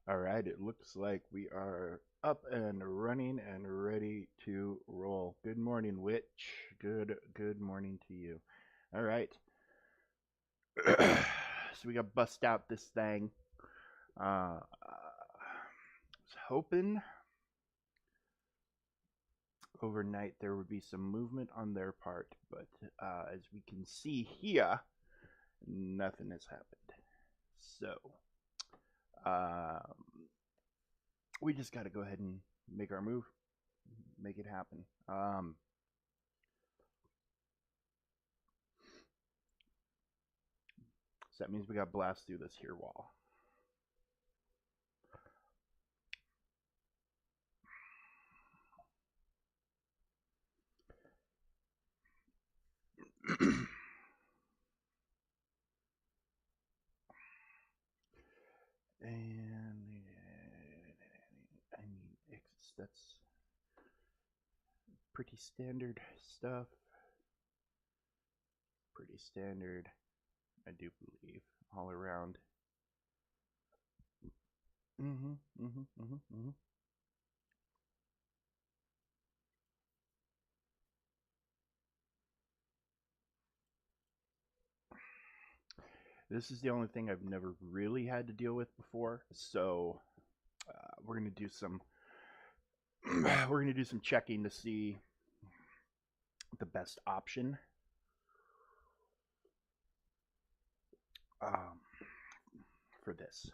All right, it looks like we are up and running and ready to roll. Good morning, Witch. Good morning to you. All right. So we got bust out this thing. Was hoping overnight there would be some movement on their part, but as we can see here, nothing has happened. So um, we just got to go ahead and make our move, make it happen. So that means we got to blast through this here wall. And I mean, that's pretty standard stuff. Pretty standard, I do believe, all around. Mm-hmm. Mm-hmm. Mm-hmm. Mm-hmm. This is the only thing I've never really had to deal with before, so we're gonna do some we're gonna do some checking to see the best option um, for this.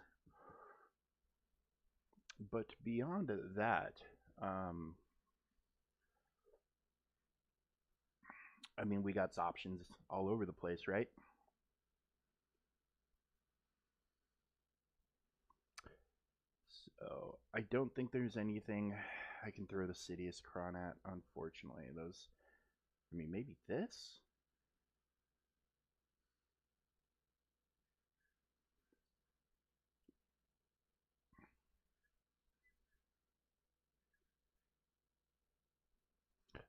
But beyond that, um, I mean, we got options all over the place, right? So I don't think there's anything I can throw the Sidious Cron at, unfortunately. Those, I mean, maybe this?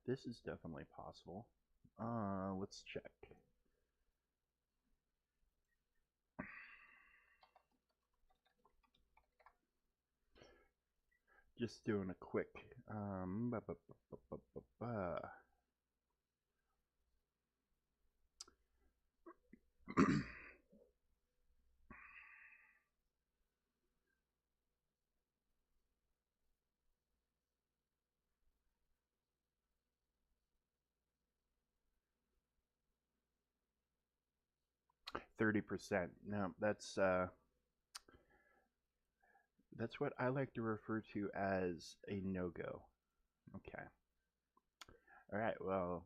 This is definitely possible. Let's check. Just doing a quick, 30%. No, that's what I like to refer to as a no-go. Okay. All right. Well,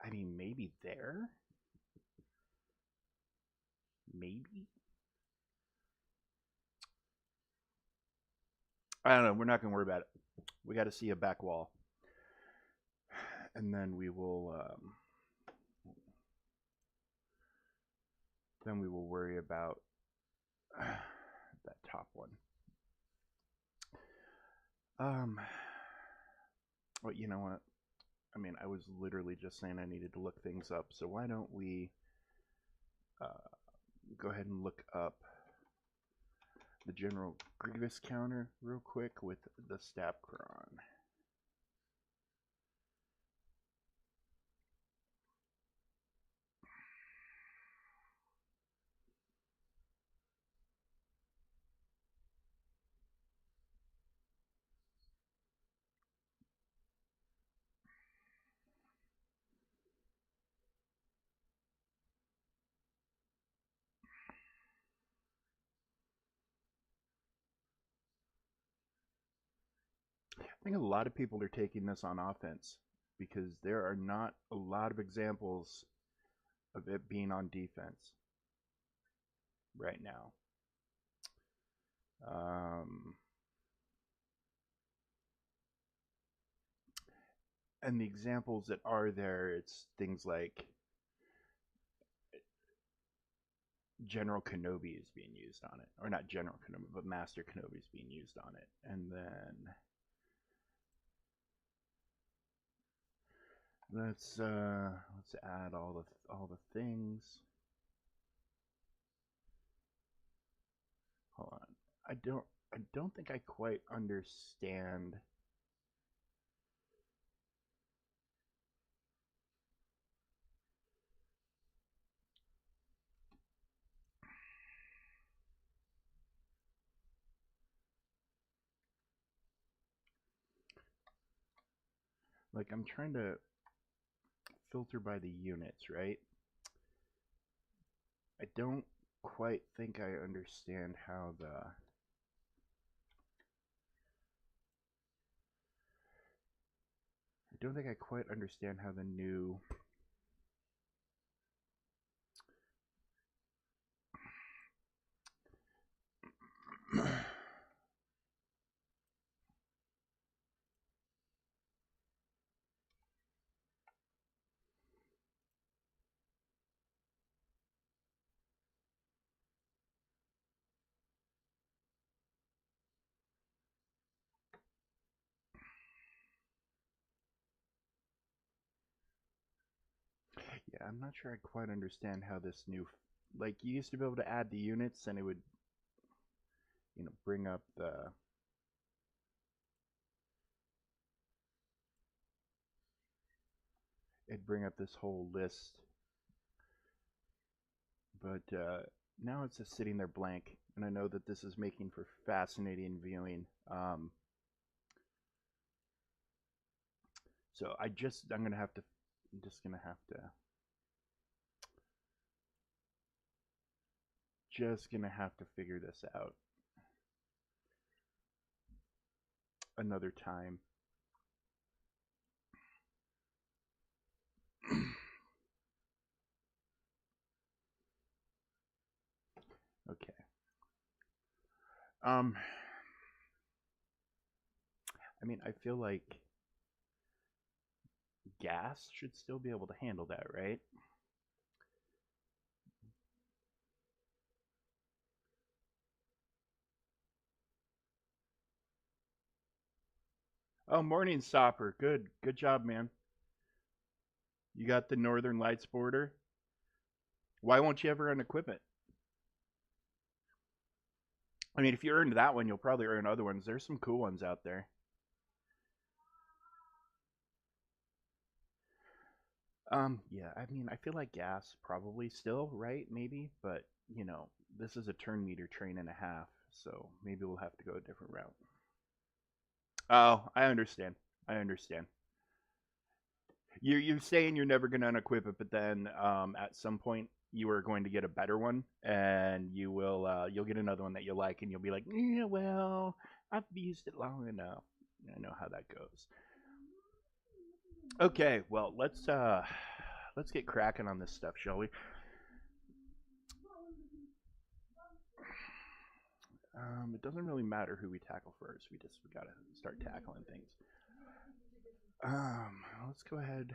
I mean, maybe there. Maybe. I don't know. We're not gonna worry about it. We got to see a back wall, and then we will worry about that top one. Um. Well, you know what? I mean, I was literally just saying I needed to look things up. So why don't we uh, go ahead and look up the general Grievous counter real quick with the Stabcron. I think a lot of people are taking this on offense because there are not a lot of examples of it being on defense right now. Um, and the examples that are there, it's things like General Kenobi is being used on it, or not General Kenobi, but Master Kenobi is being used on it, and then let's add all the things. I don't think I quite understand. Like, I'm trying to filter by the units, right? I don't quite think I understand how the I don't think I quite understand how the new yeah, I'm not sure I quite understand how this new, like, you used to be able to add the units and it would, bring up the, it'd bring up this whole list, but now it's just sitting there blank, and I know that this is making for fascinating viewing. So I'm just gonna have to figure this out another time. Okay. Um, I mean, I feel like gas should still be able to handle that, right? Oh, morning, Stopper. Good job, man. You got the Northern Lights border. Why won't you ever unequip it? I mean, if you earned that one, you'll probably earn other ones. There's some cool ones out there. Yeah, I mean, I feel like gas probably still, right? Maybe, but this is a turn meter train and a half, so maybe we'll have to go a different route. Oh, I understand. I understand. You're saying you're never going to unequip it, but then at some point you are going to get a better one, and you'll get another one that you like, and you'll be like, yeah, well, I've used it long enough. I know how that goes. Okay, well let's get cracking on this stuff, shall we? It doesn't really matter who we tackle first. We gotta start tackling things. Let's go ahead.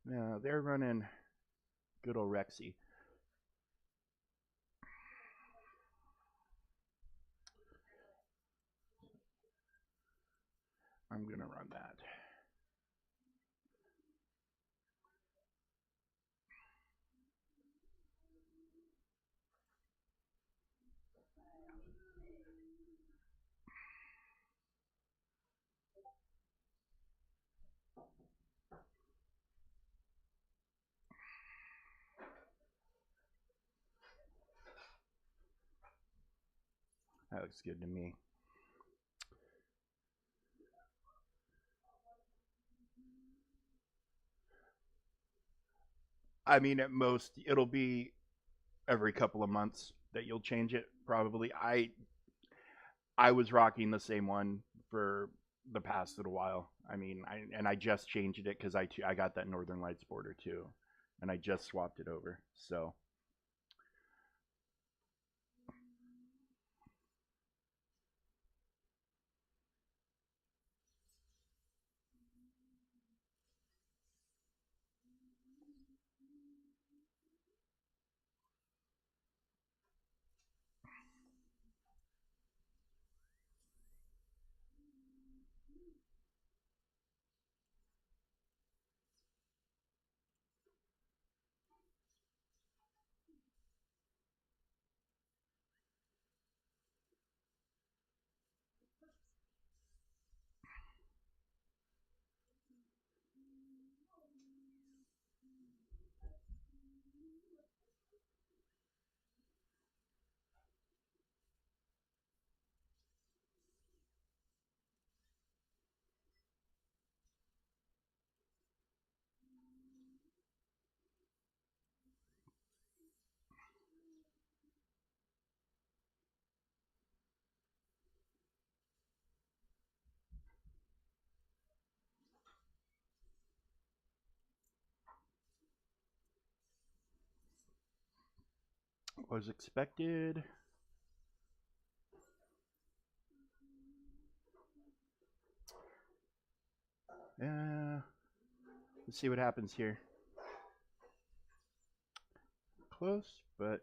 Now they're running good old Rexy. I'm gonna run that. That looks good to me. I mean, at most, it'll be every couple of months that you'll change it. Probably. I was rocking the same one for the past little while. I mean, I just changed it because I got that Northern Lights border too, and I just swapped it over. So was expected. Let's see what happens here. Close, but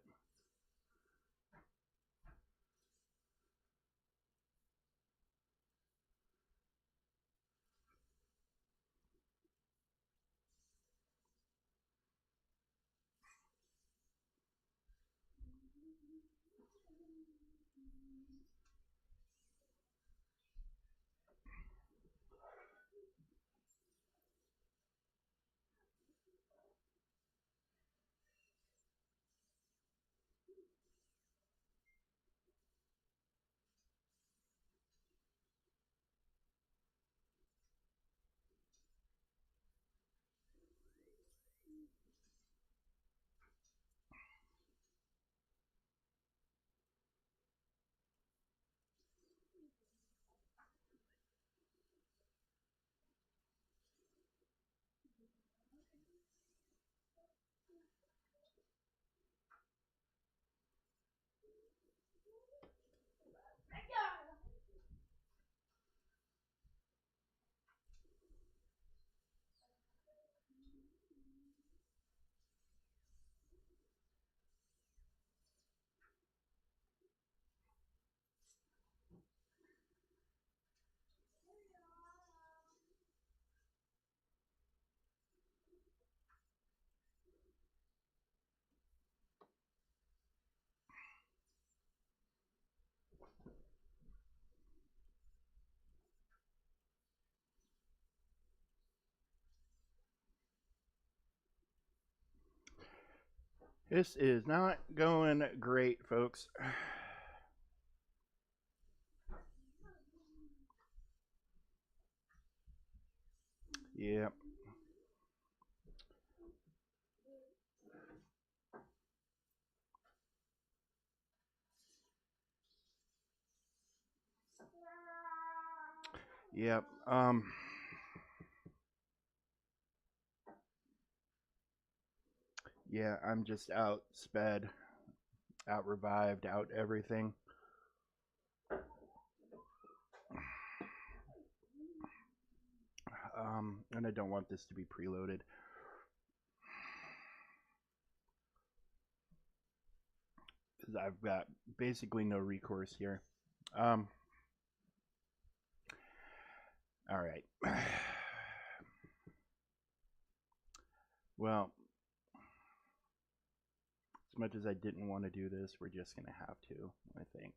this is not going great, folks. Yep. Yep. Yeah, I'm just out sped, out revived, out everything. And I don't want this to be preloaded. Because I've got basically no recourse here. All right. Well, as much as I didn't want to do this, we're just going to have to, I think.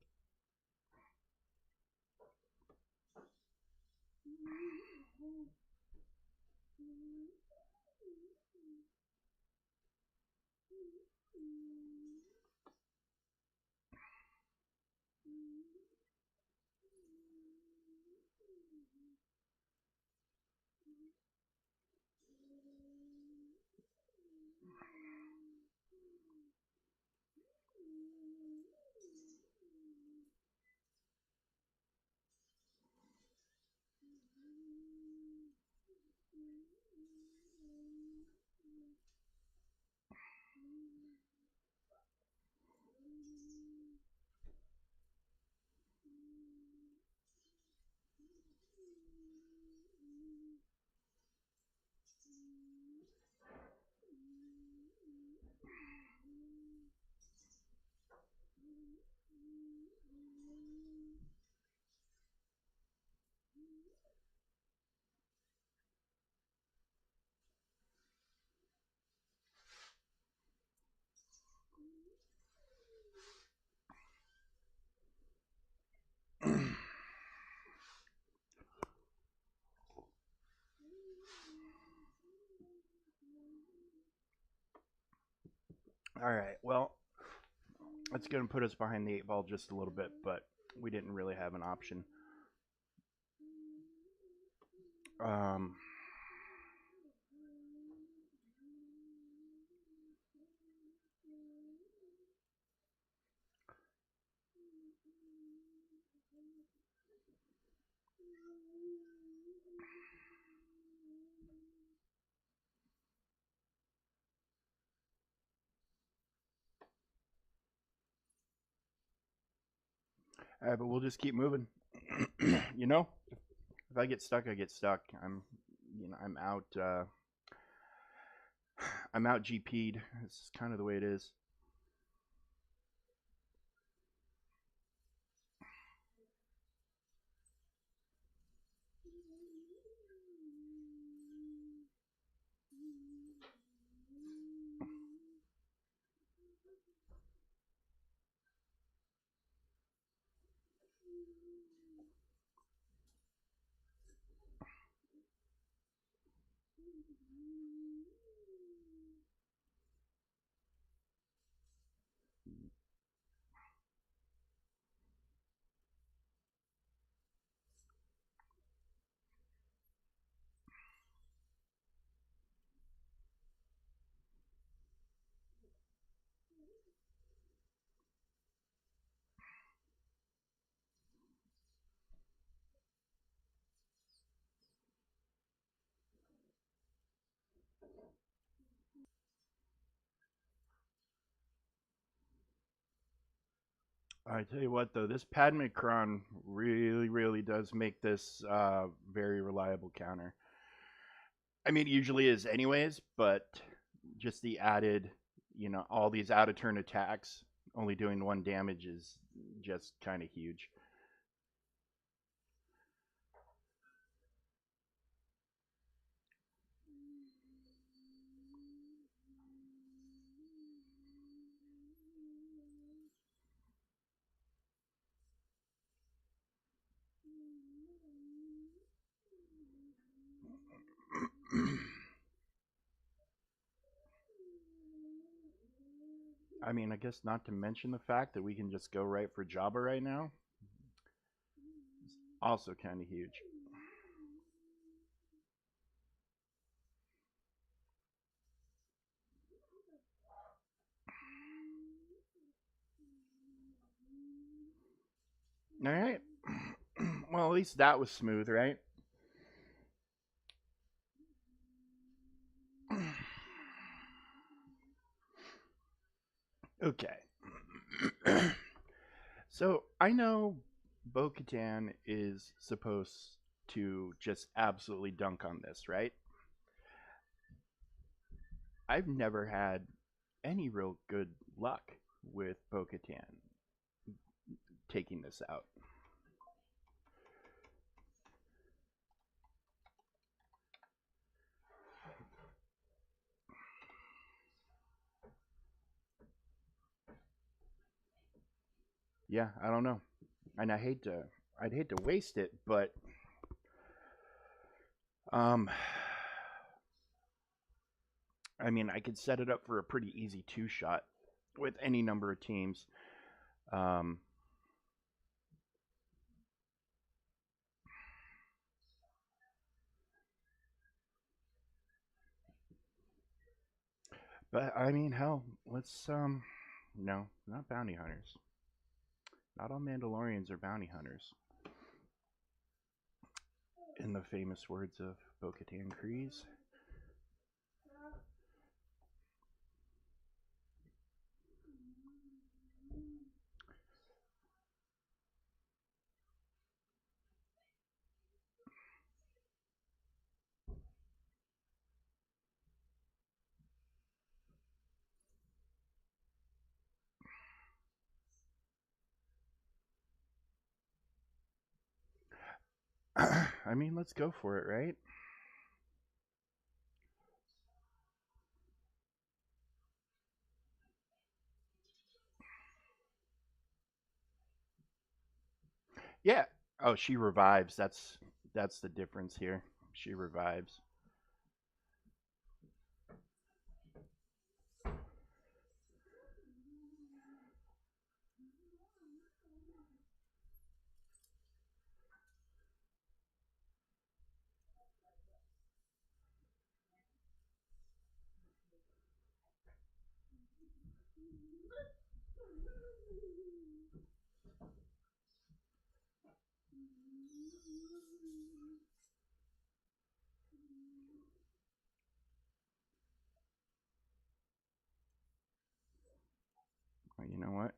All right. Well, it's going to put us behind the 8 ball just a little bit, but we didn't really have an option. Um, But we'll just keep moving. You know, if I get stuck, I get stuck. I'm out. I'm out GP'd. It's kind of the way it is. I tell you what, though, this Padmecron really, really does make this very reliable counter. I mean, it usually is anyways, but just the added, all these out of turn attacks only doing one damage is just kind of huge. I mean, I guess not to mention the fact that we can just go right for Jabba right now. It's also kind of huge. All right. Well, at least that was smooth, right? Okay. So I know Bo Katan is supposed to just absolutely dunk on this, right? I've never had any real good luck with Bo Katan taking this out. Yeah, I don't know. And I'd hate to waste it, but um I mean, I could set it up for a pretty easy two shot with any number of teams. Um but I mean, hell, let's no, not bounty hunters. Not all Mandalorians are bounty hunters. In the famous words of Bo Katan Kryze. I mean, let's go for it, right? Yeah. Oh, she revives. That's the difference here. She revives. Well, you know what?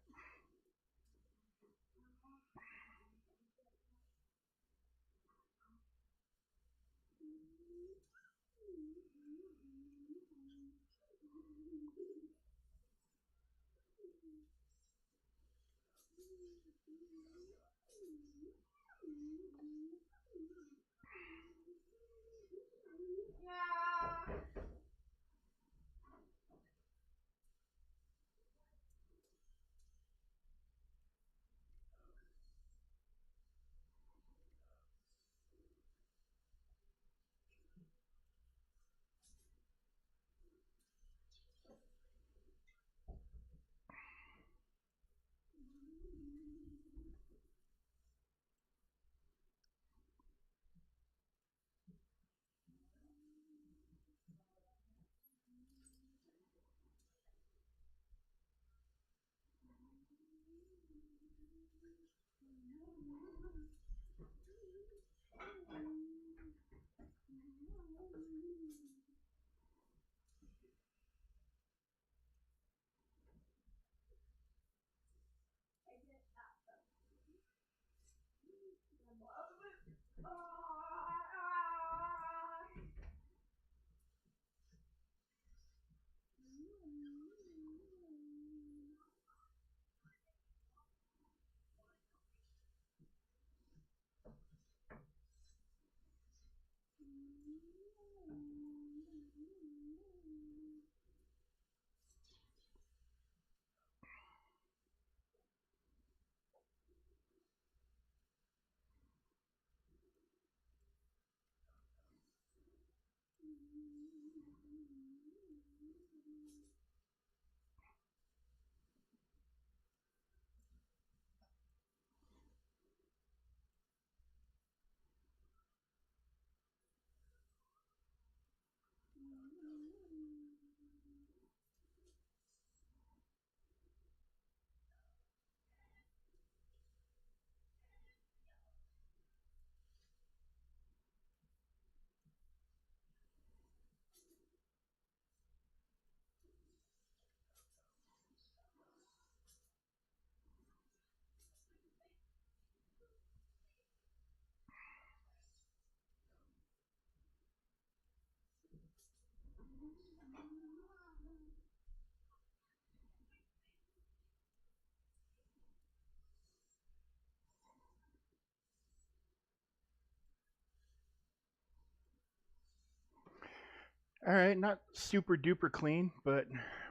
All right, not super duper clean, but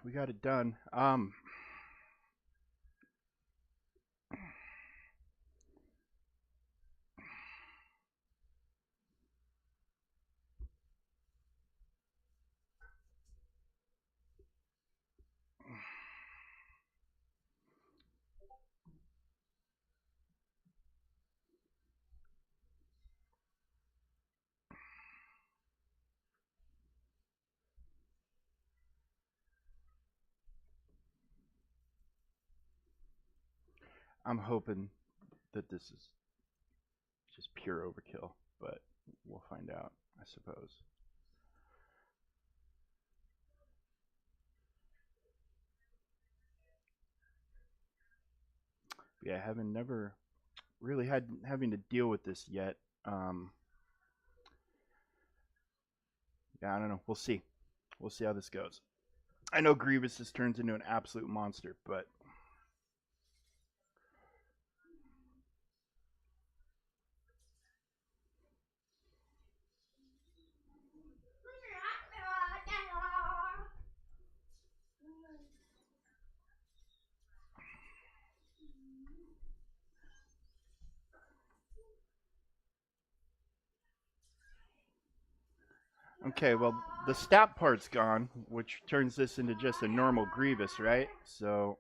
we got it done. I'm hoping that this is just pure overkill, but we'll find out, I suppose. Yeah, I haven't never really had having to deal with this yet. Yeah, I don't know. We'll see. We'll see how this goes. I know Grievous just turns into an absolute monster, but okay. Well, the stat part's gone, which turns this into just a normal Grievous, right? So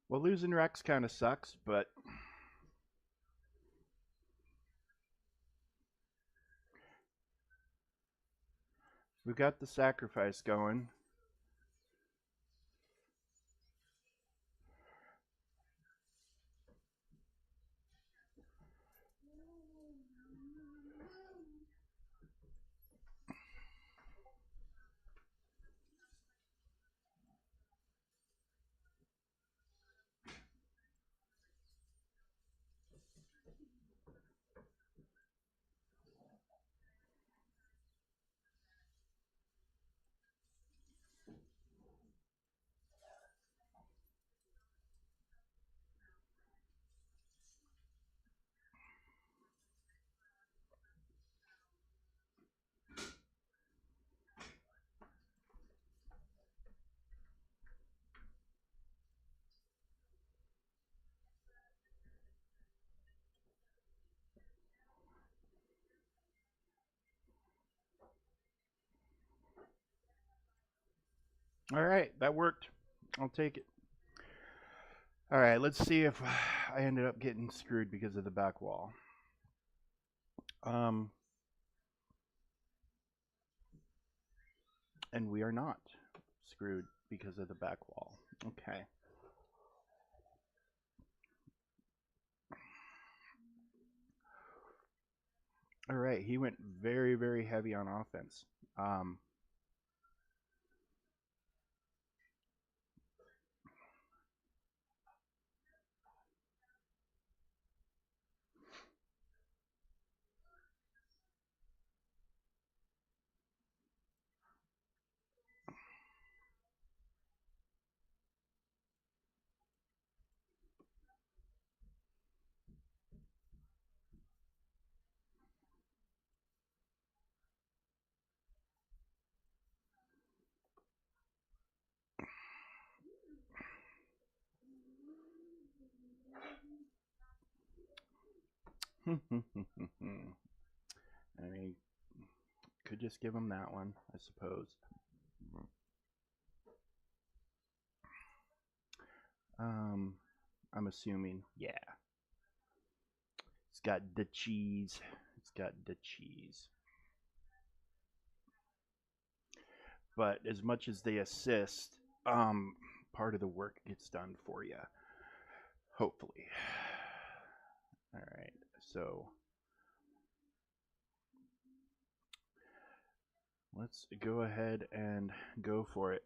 well, losing Rex kind of sucks, but we've got the sacrifice going. All right, that worked. I'll take it. All right, let's see if I ended up getting screwed because of the back wall. Um, and we are not screwed because of the back wall. Okay. All right, he went very, very heavy on offense. Um, I mean, could just give him that one, I suppose. Um, I'm assuming, yeah. It's got the cheese. It's got the cheese. But as much as they assist, part of the work gets done for you. Hopefully. All right. So let's go ahead and go for it.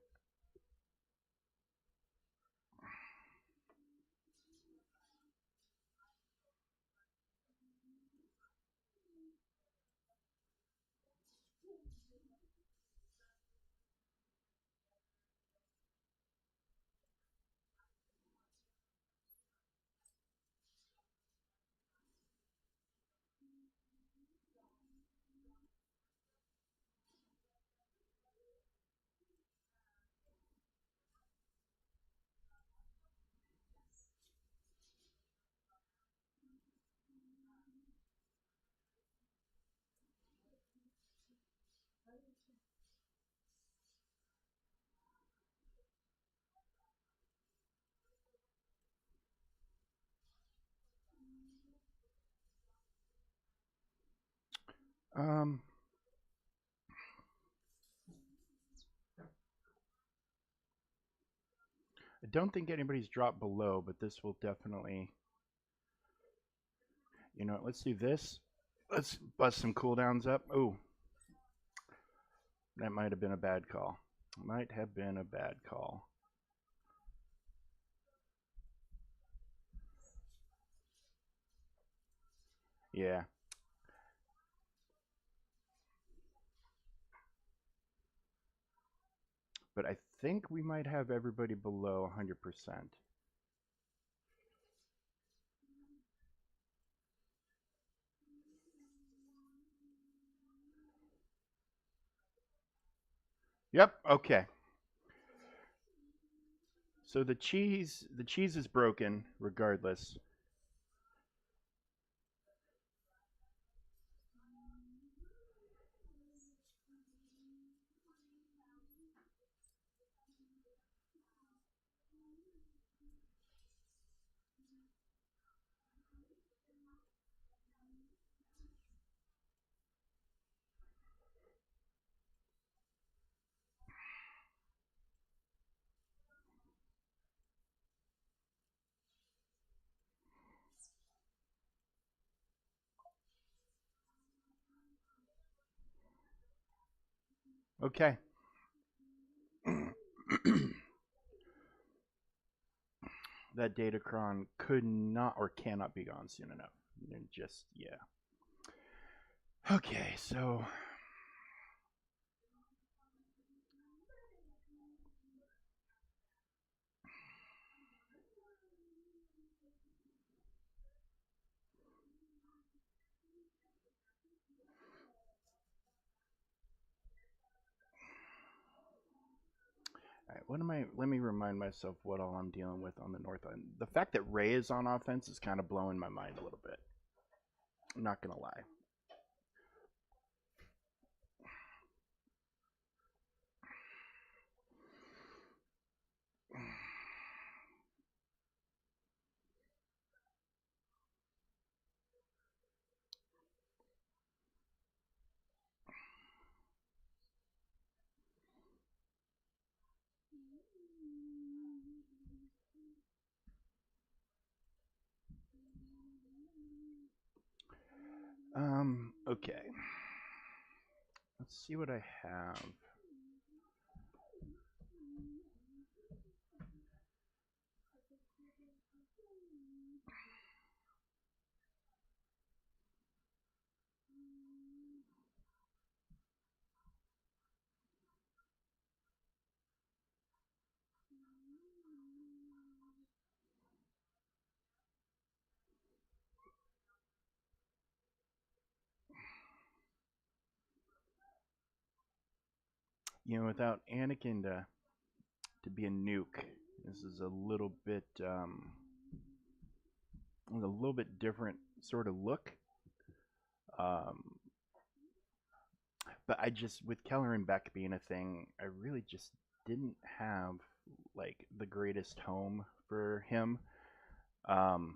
Um, I don't think anybody's dropped below, but this will definitely. You know what? Let's do this. Let's bust some cooldowns up. Oh, that might have been a bad call. Might have been a bad call. Yeah. But I think we might have everybody below 100%. Yep. Okay. So the cheese is broken regardless. Okay. That Datacron could not or cannot be gone soon enough. And just yeah. Okay, so all right, what am I? Let me remind myself what all I'm dealing with on the north end. The fact that Ray is on offense is kind of blowing my mind a little bit. I'm not gonna lie. Okay. Let's see what I have. Without Anakin to be a nuke, this is a little bit different sort of look. Um, but I just with Kelleran Beck being a thing, I really just didn't have like the greatest home for him. Um,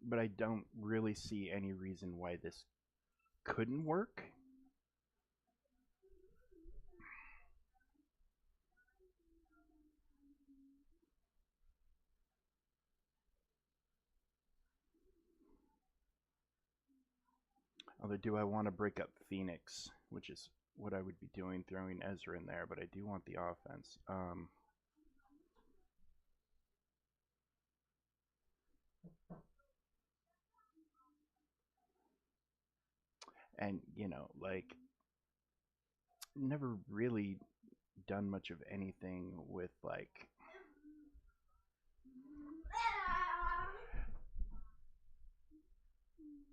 but I don't really see any reason why this couldn't work. Although, do I want to break up Phoenix, which is what I would be doing, throwing Ezra in there, but I do want the offense. And, like, never really done much of anything with, like,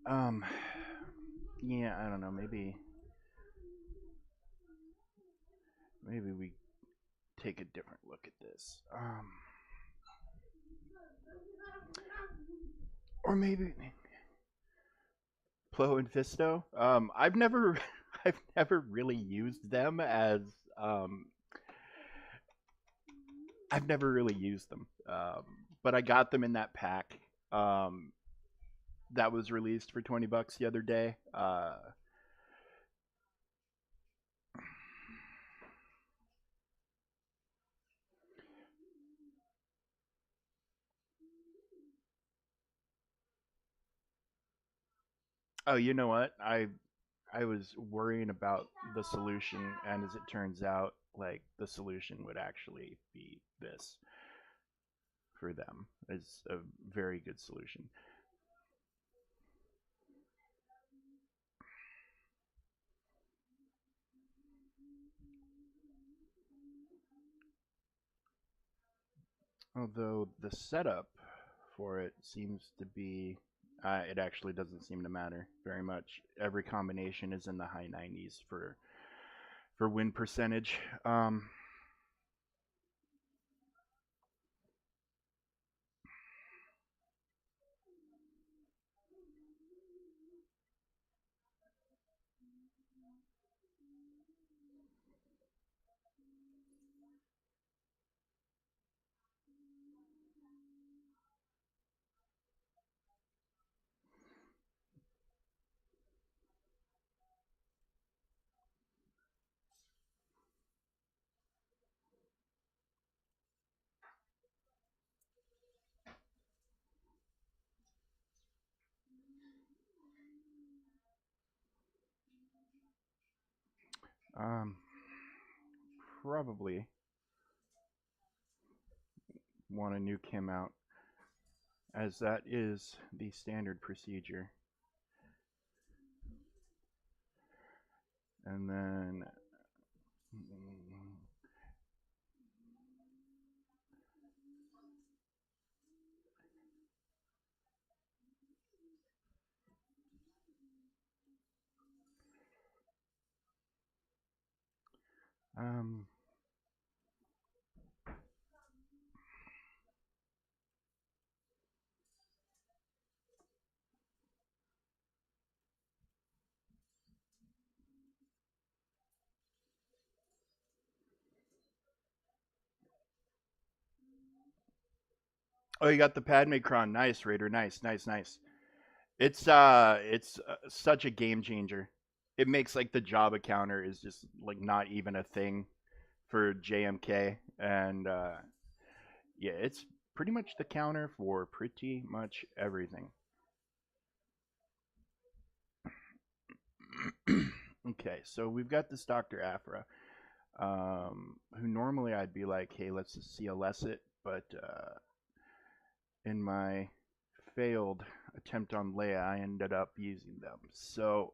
um, yeah, I don't know, maybe we take a different look at this. Or maybe Plo and Fisto. I've never, I've never really used them as. Um, I've never really used them, but I got them in that pack um, that was released for $20 the other day. Oh, you know what? I was worrying about the solution, and as it turns out, like the solution would actually be this for them. It's a very good solution. Although the setup for it seems to be, it actually doesn't seem to matter very much. Every combination is in the high 90s for win percentage. Um, Probably want to nuke him out, as that is the standard procedure. And then um, oh, you got the Padme Cron. Nice, Raider. Nice, nice, nice. It's such a game changer. it makes like the Java counter is just like not even a thing for JMK, and yeah, it's pretty much the counter for pretty much everything. Okay, so we've got this Dr. Afra, who normally I'd be like, hey, let's CLS it, but in my failed attempt on Leia, I ended up using them. So,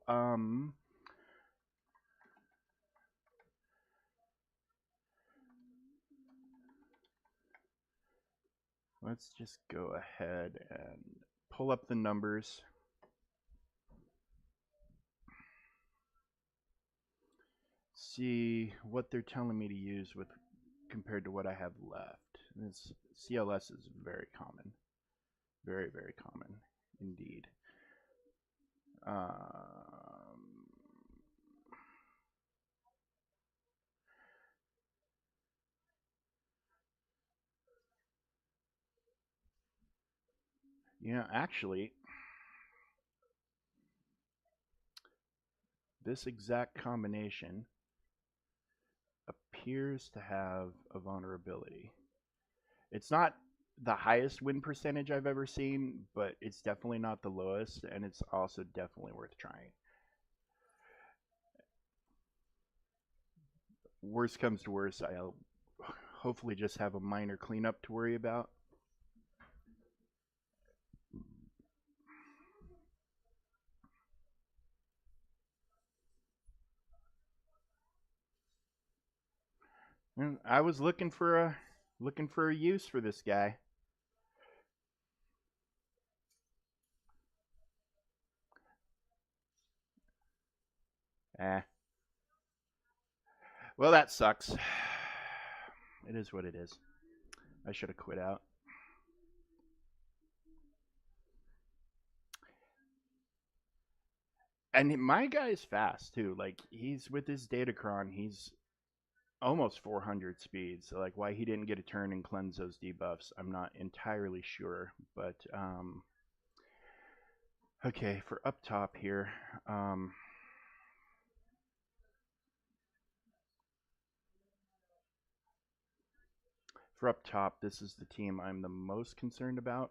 let's just go ahead and pull up the numbers. See what they're telling me to use with compared to what I have left. This CLS is very common. Very, very common indeed. Yeah, actually, this exact combination appears to have a vulnerability. It's not the highest win percentage I've ever seen, but it's definitely not the lowest, and it's also definitely worth trying. Worst comes to worst, I'll hopefully just have a minor cleanup to worry about. And I was looking for a use for this guy. Eh. Well, that sucks. It is what it is. I should have quit out. And my guy's fast too. Like he's with his Datacron, he's almost 400 speed. So like why he didn't get a turn and cleanse those debuffs, I'm not entirely sure. But okay, for up top here, for up top, this is the team I'm the most concerned about.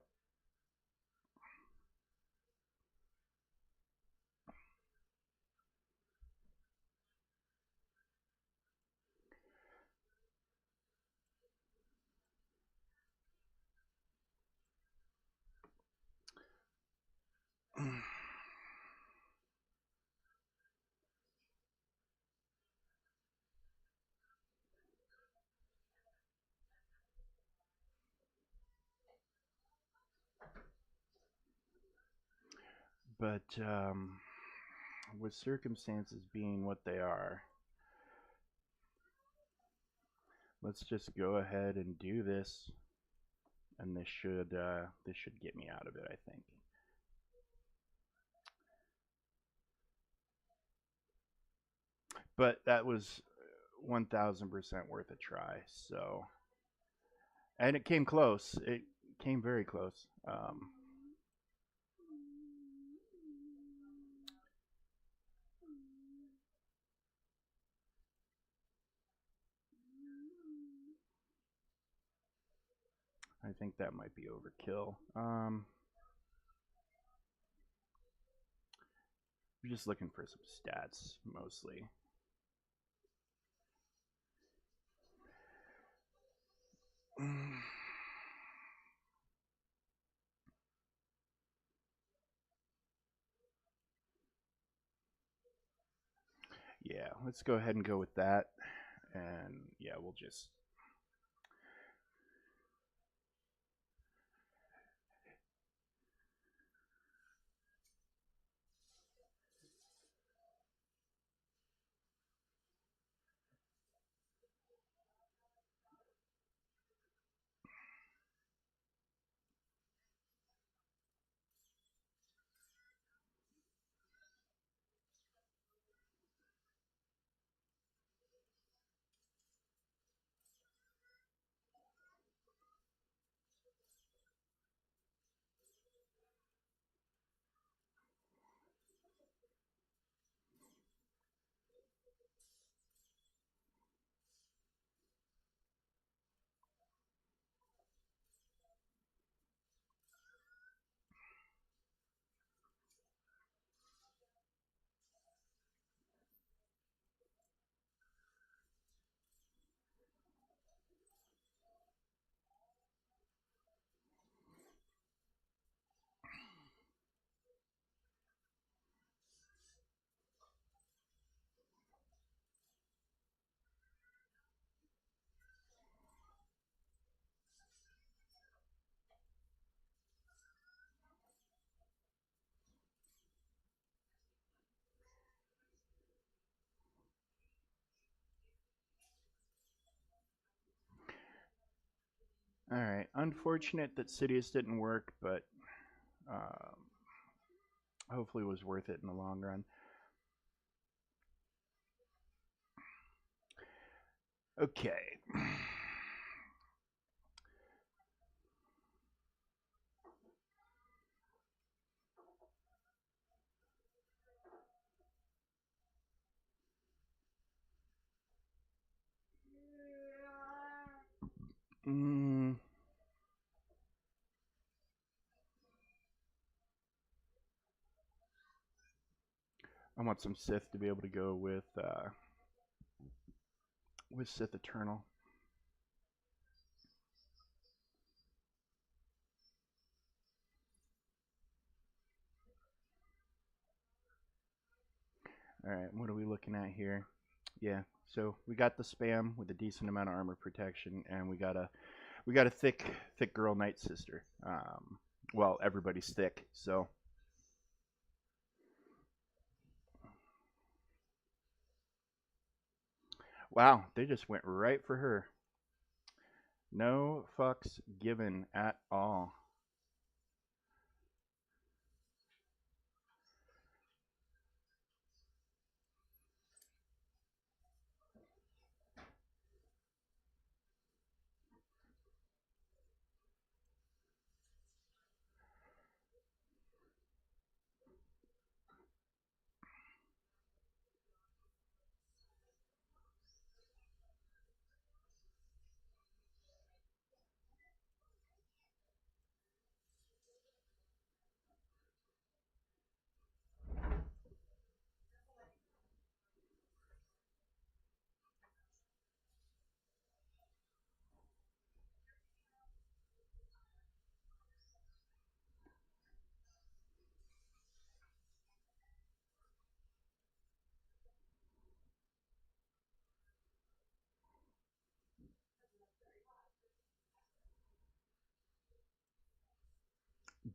But with circumstances being what they are, let's just go ahead and do this, and this should get me out of it, I think. But that was 1000% worth a try. So, and it came close. It came very close. I think that might be overkill. I'm just looking for some stats mostly. Yeah, let's go ahead and go with that. And yeah, we'll just. All right. Unfortunate that Sidious didn't work, but um, hopefully it was worth it in the long run. Okay. Mm, I want some Sith to be able to go with Sith Eternal. All right, what are we looking at here? Yeah, so we got the spam with a decent amount of armor protection, and we got a thick girl Night Sister. Well, everybody's thick, so wow, they just went right for her. No fucks given at all.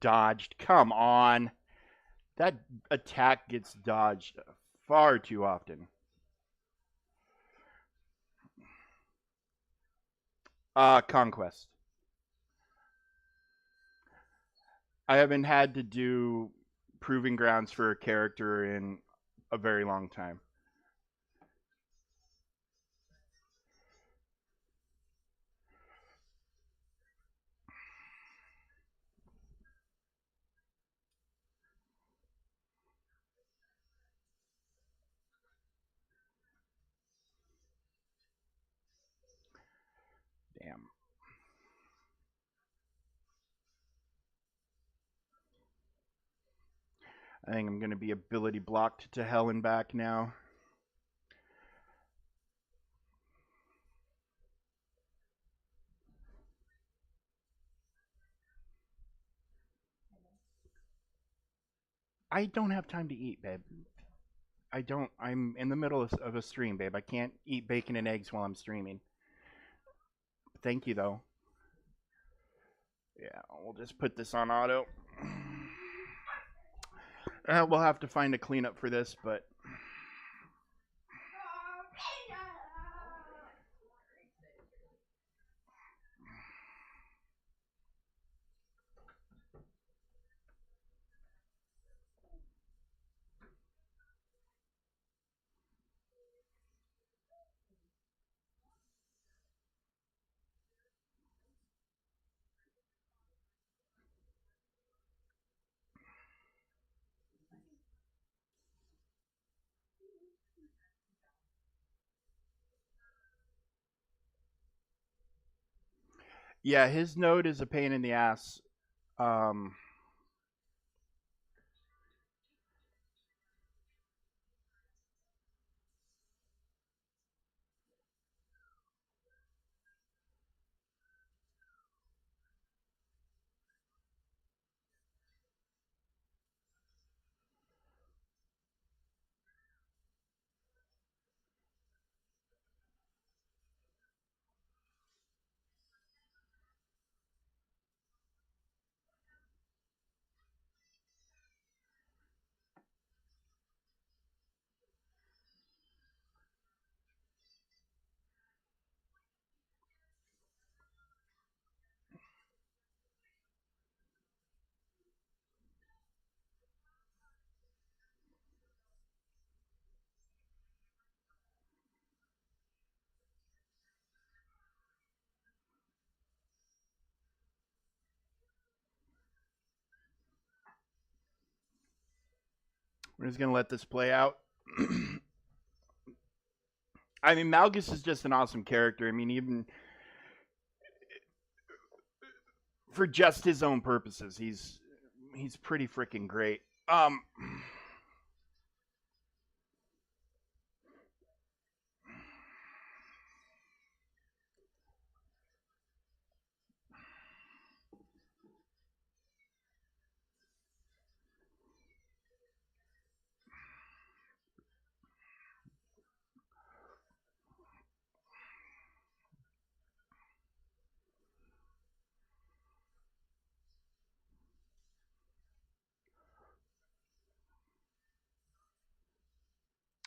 Dodged. Come on. That attack gets dodged far too often. Conquest. I haven't had to do proving grounds for a character in a very long time. Damn. I think I'm going to be ability blocked to hell and back now. I don't have time to eat, babe. I don't. I'm in the middle of a stream, babe. I can't eat bacon and eggs while I'm streaming. Thank you, though. Yeah, we'll just put this on auto. We'll have to find a cleanup for this, but yeah, his node is a pain in the ass. Um, We're just gonna let this play out. I mean, Malgus is just an awesome character. I mean, even for just his own purposes, he's pretty freaking great.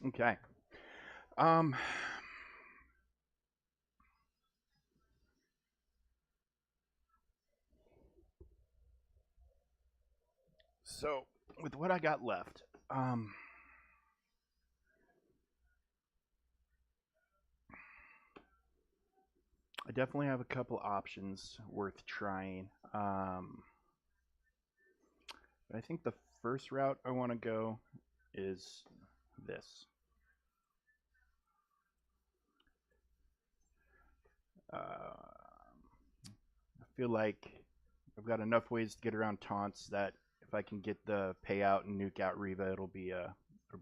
Okay. Um. So with what I got left, I definitely have a couple options worth trying. But I think the first route I want to go is this. I feel like I've got enough ways to get around taunts that if I can get the payout and nuke out Riva, it'll be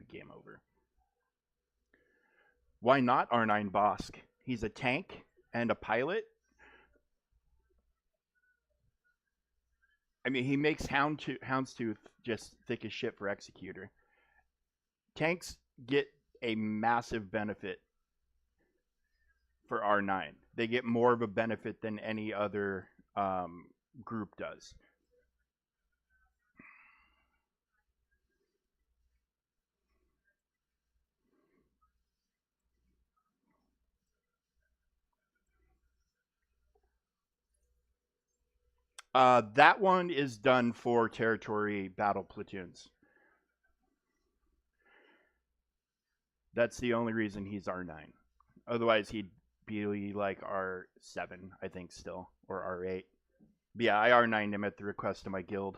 game over. Why not R9 Bosk? He's a tank and a pilot. I mean, he makes Houndstooth just thick as shit for Executor. Tanks get a massive benefit for R9. They get more of a benefit than any other group does. That one is done for territory battle platoons. That's the only reason he's R9. Otherwise, he'd be like R7, I think, still, or R8. But yeah, I R9'd him at the request of my guild.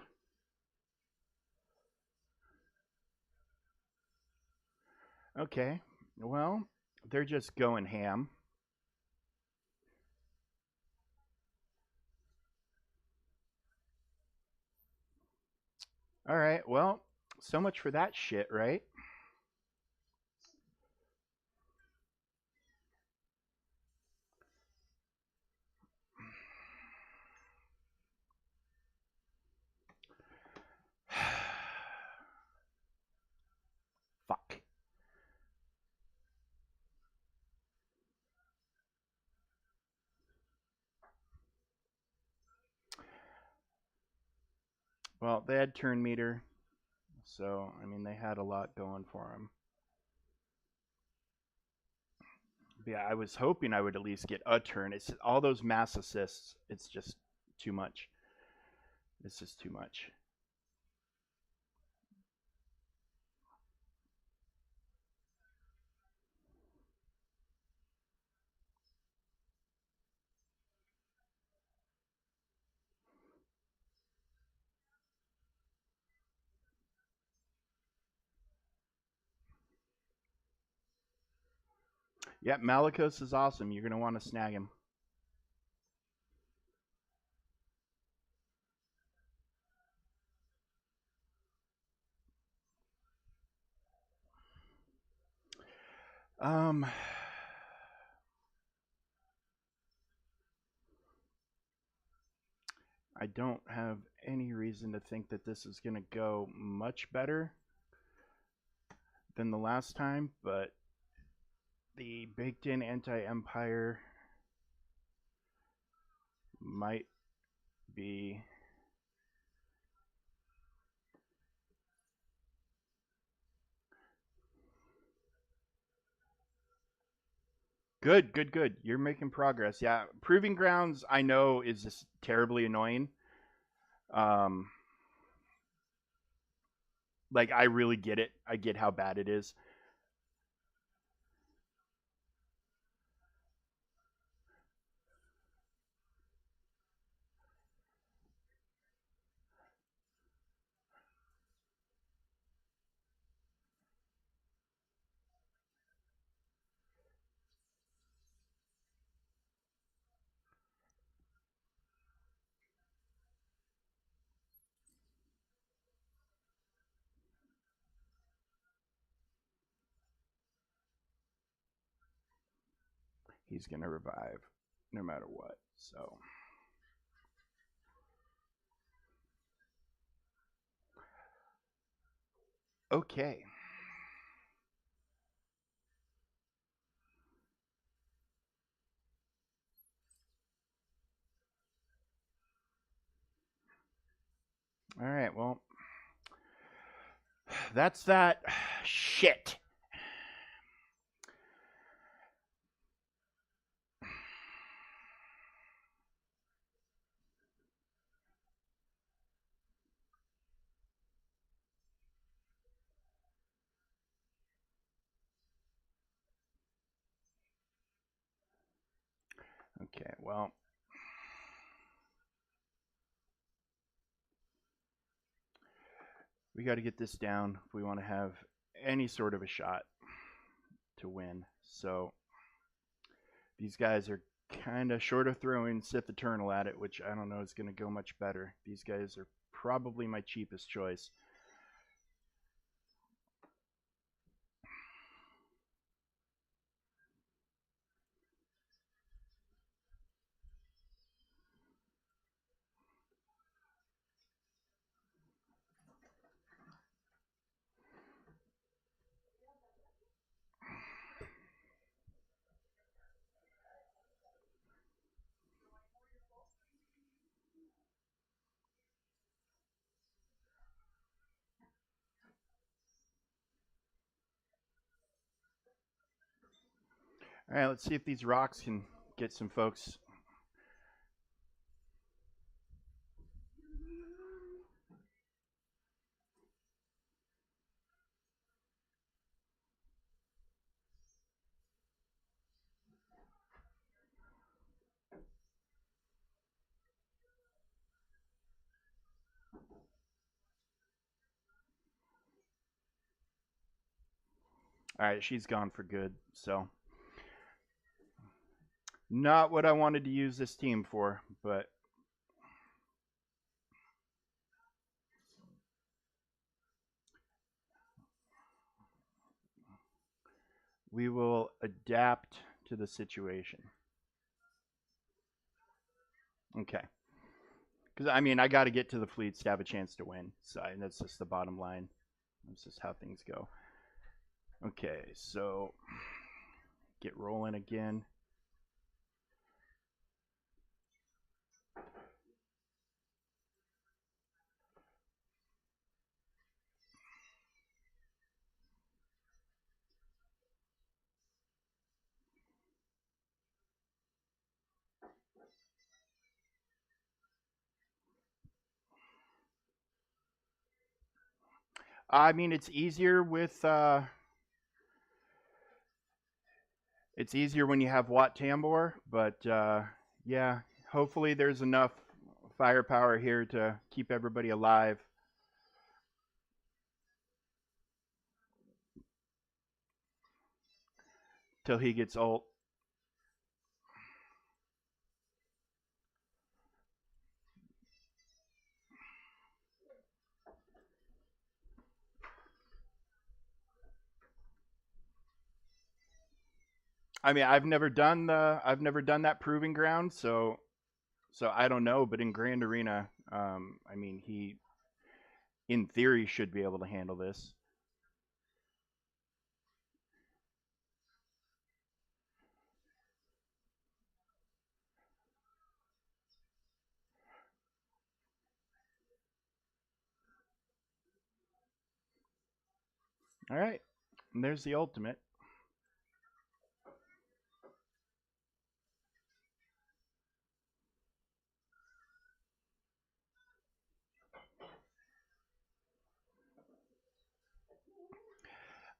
Okay, well, they're just going ham. All right, well, so much for that shit, right? Fuck. Well, they had turn meter, so I mean they had a lot going for them. But yeah, I was hoping I would at least get a turn. It's all those mass assists. It's just too much. It's just too much. Yeah, Malikos is awesome. You're gonna want to snag him. Um, I don't have any reason to think that this is gonna go much better than the last time, but the baked-in anti-empire might be good. Good, good. You're making progress. Yeah, proving grounds I know is just terribly annoying. Um, like I really get it. I get how bad it is. he's going to revive no matter what. So, okay. All right, well, that's that shit. Okay, well, we got to get this down if we want to have any sort of a shot to win. So these guys are kind of short of throwing Sith Eternal at it, which I don't know is going to go much better. These guys are probably my cheapest choice. All right, let's see if these rocks can get some folks. All right, she's gone for good. So, not what I wanted to use this team for, but we will adapt to the situation. Okay. Because, I mean, I got to get to the fleets to have a chance to win. So, that's just the bottom line. That's just how things go. Okay, so get rolling again. I mean, it's easier with it's easier when you have Wat Tambor, but yeah, hopefully there's enough firepower here to keep everybody alive. Till he gets ult. I mean, I've never done that proving ground, so I don't know. But in Grand Arena, I mean, he in theory should be able to handle this. All right, and there's the ultimate.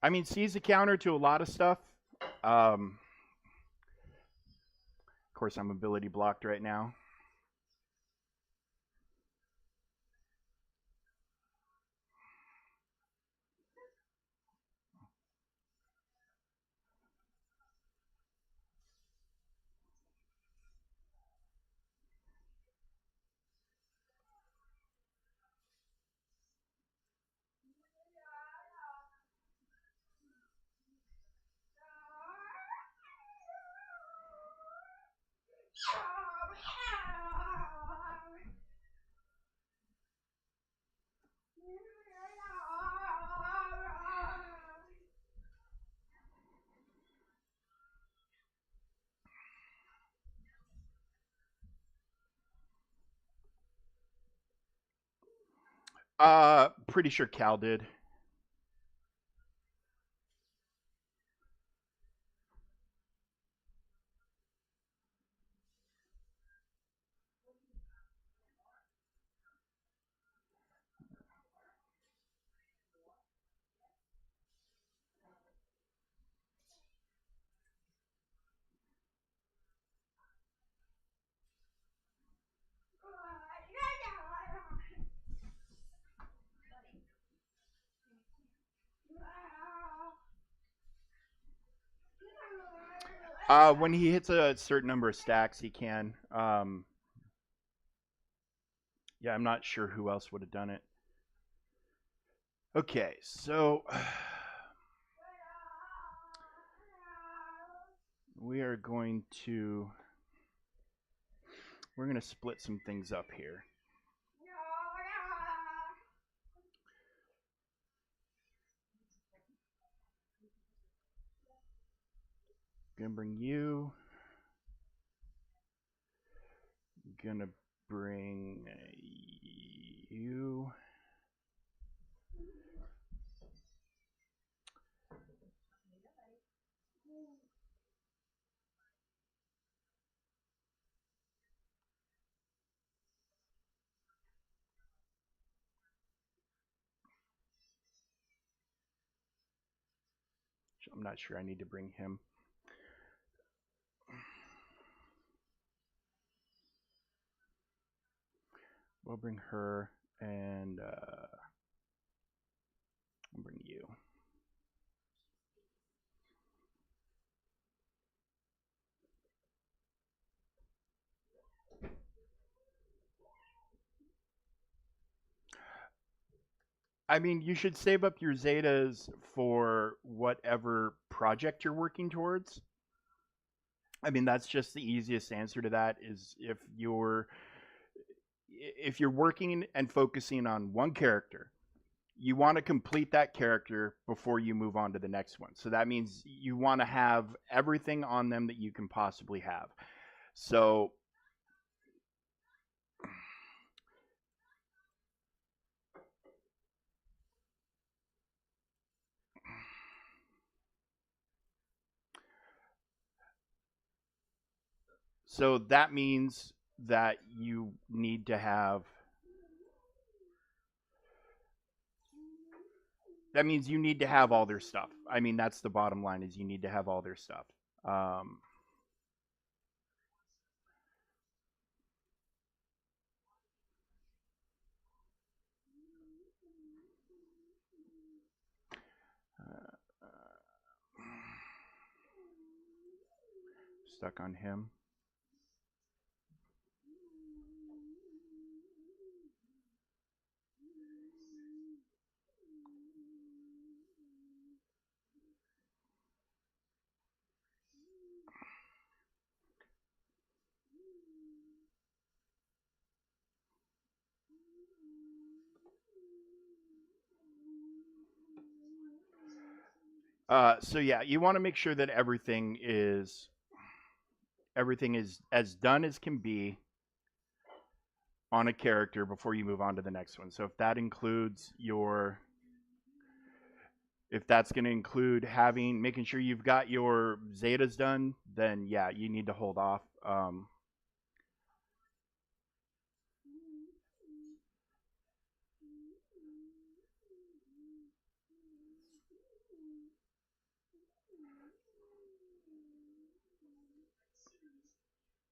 I mean, C's a counter to a lot of stuff. Of course, I'm ability blocked right now. Pretty sure Cal did. When he hits a certain number of stacks, he can. Yeah, I'm not sure who else would have done it. Okay, so we are going to we're going to split some things up here. Gonna bring you. Gonna bring you. I'm not sure I need to bring him. We'll bring her, and I'll bring you. I mean, you should save up your Zetas for whatever project you're working towards. I mean, that's just the easiest answer to that is if you're working and focusing on one character, you want to complete that character before you move on to the next one. So that means you want to have everything on them that you can possibly have. So that means that you need to have all their stuff. I mean, that's the bottom line is you need to have all their stuff. Stuck on him. So yeah, you want to make sure that everything is as done as can be on a character before you move on to the next one. So if that includes if that's going to include making sure you've got your Zetas done, then yeah, you need to hold off.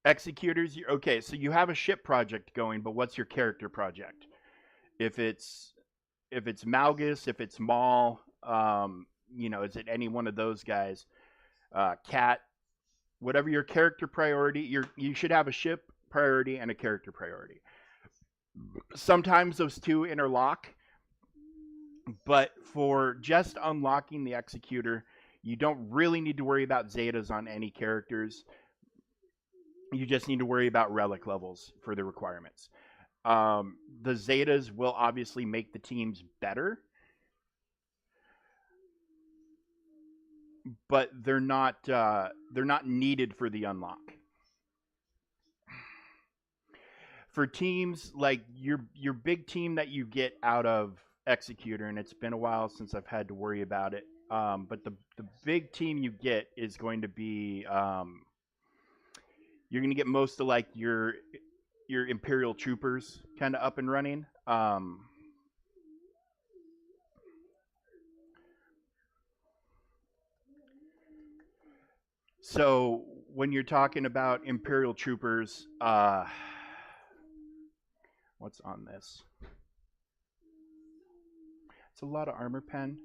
Executors, okay, so you have a ship project going, but what's your character project? If it's Malgus, if it's Maul, is it any one of those guys? Cat, whatever your character priority, you should have a ship priority and a character priority. Sometimes those two interlock, but for just unlocking the executor, you don't really need to worry about Zetas on any characters. You just need to worry about relic levels for the requirements. The Zetas will obviously make the teams better, but they're not needed for the unlock. For teams like your big team that you get out of Executor, and it's been a while since I've had to worry about it. But the big team you get is going to be you're going to get most of like your Imperial troopers kind of up and running. So when you're talking about Imperial troopers, what's on this? It's a lot of armor pen.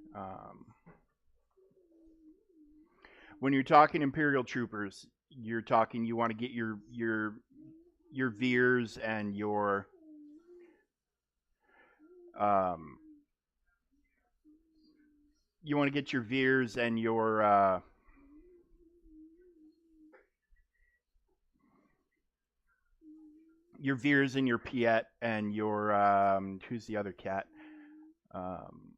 When you're talking Imperial troopers, you're talking you want to get your Veers and um, you want to get your Veers and your Veers and your Piet and your who's the other cat? Um,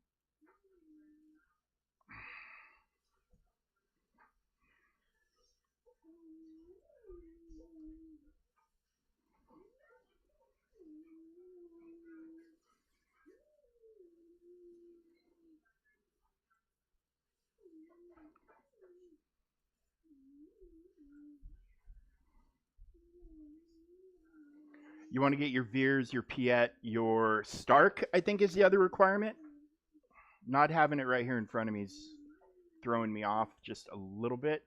you want to get your Veers, your Piet, your Stark. I think is the other requirement. Not having it right here in front of me is throwing me off just a little bit.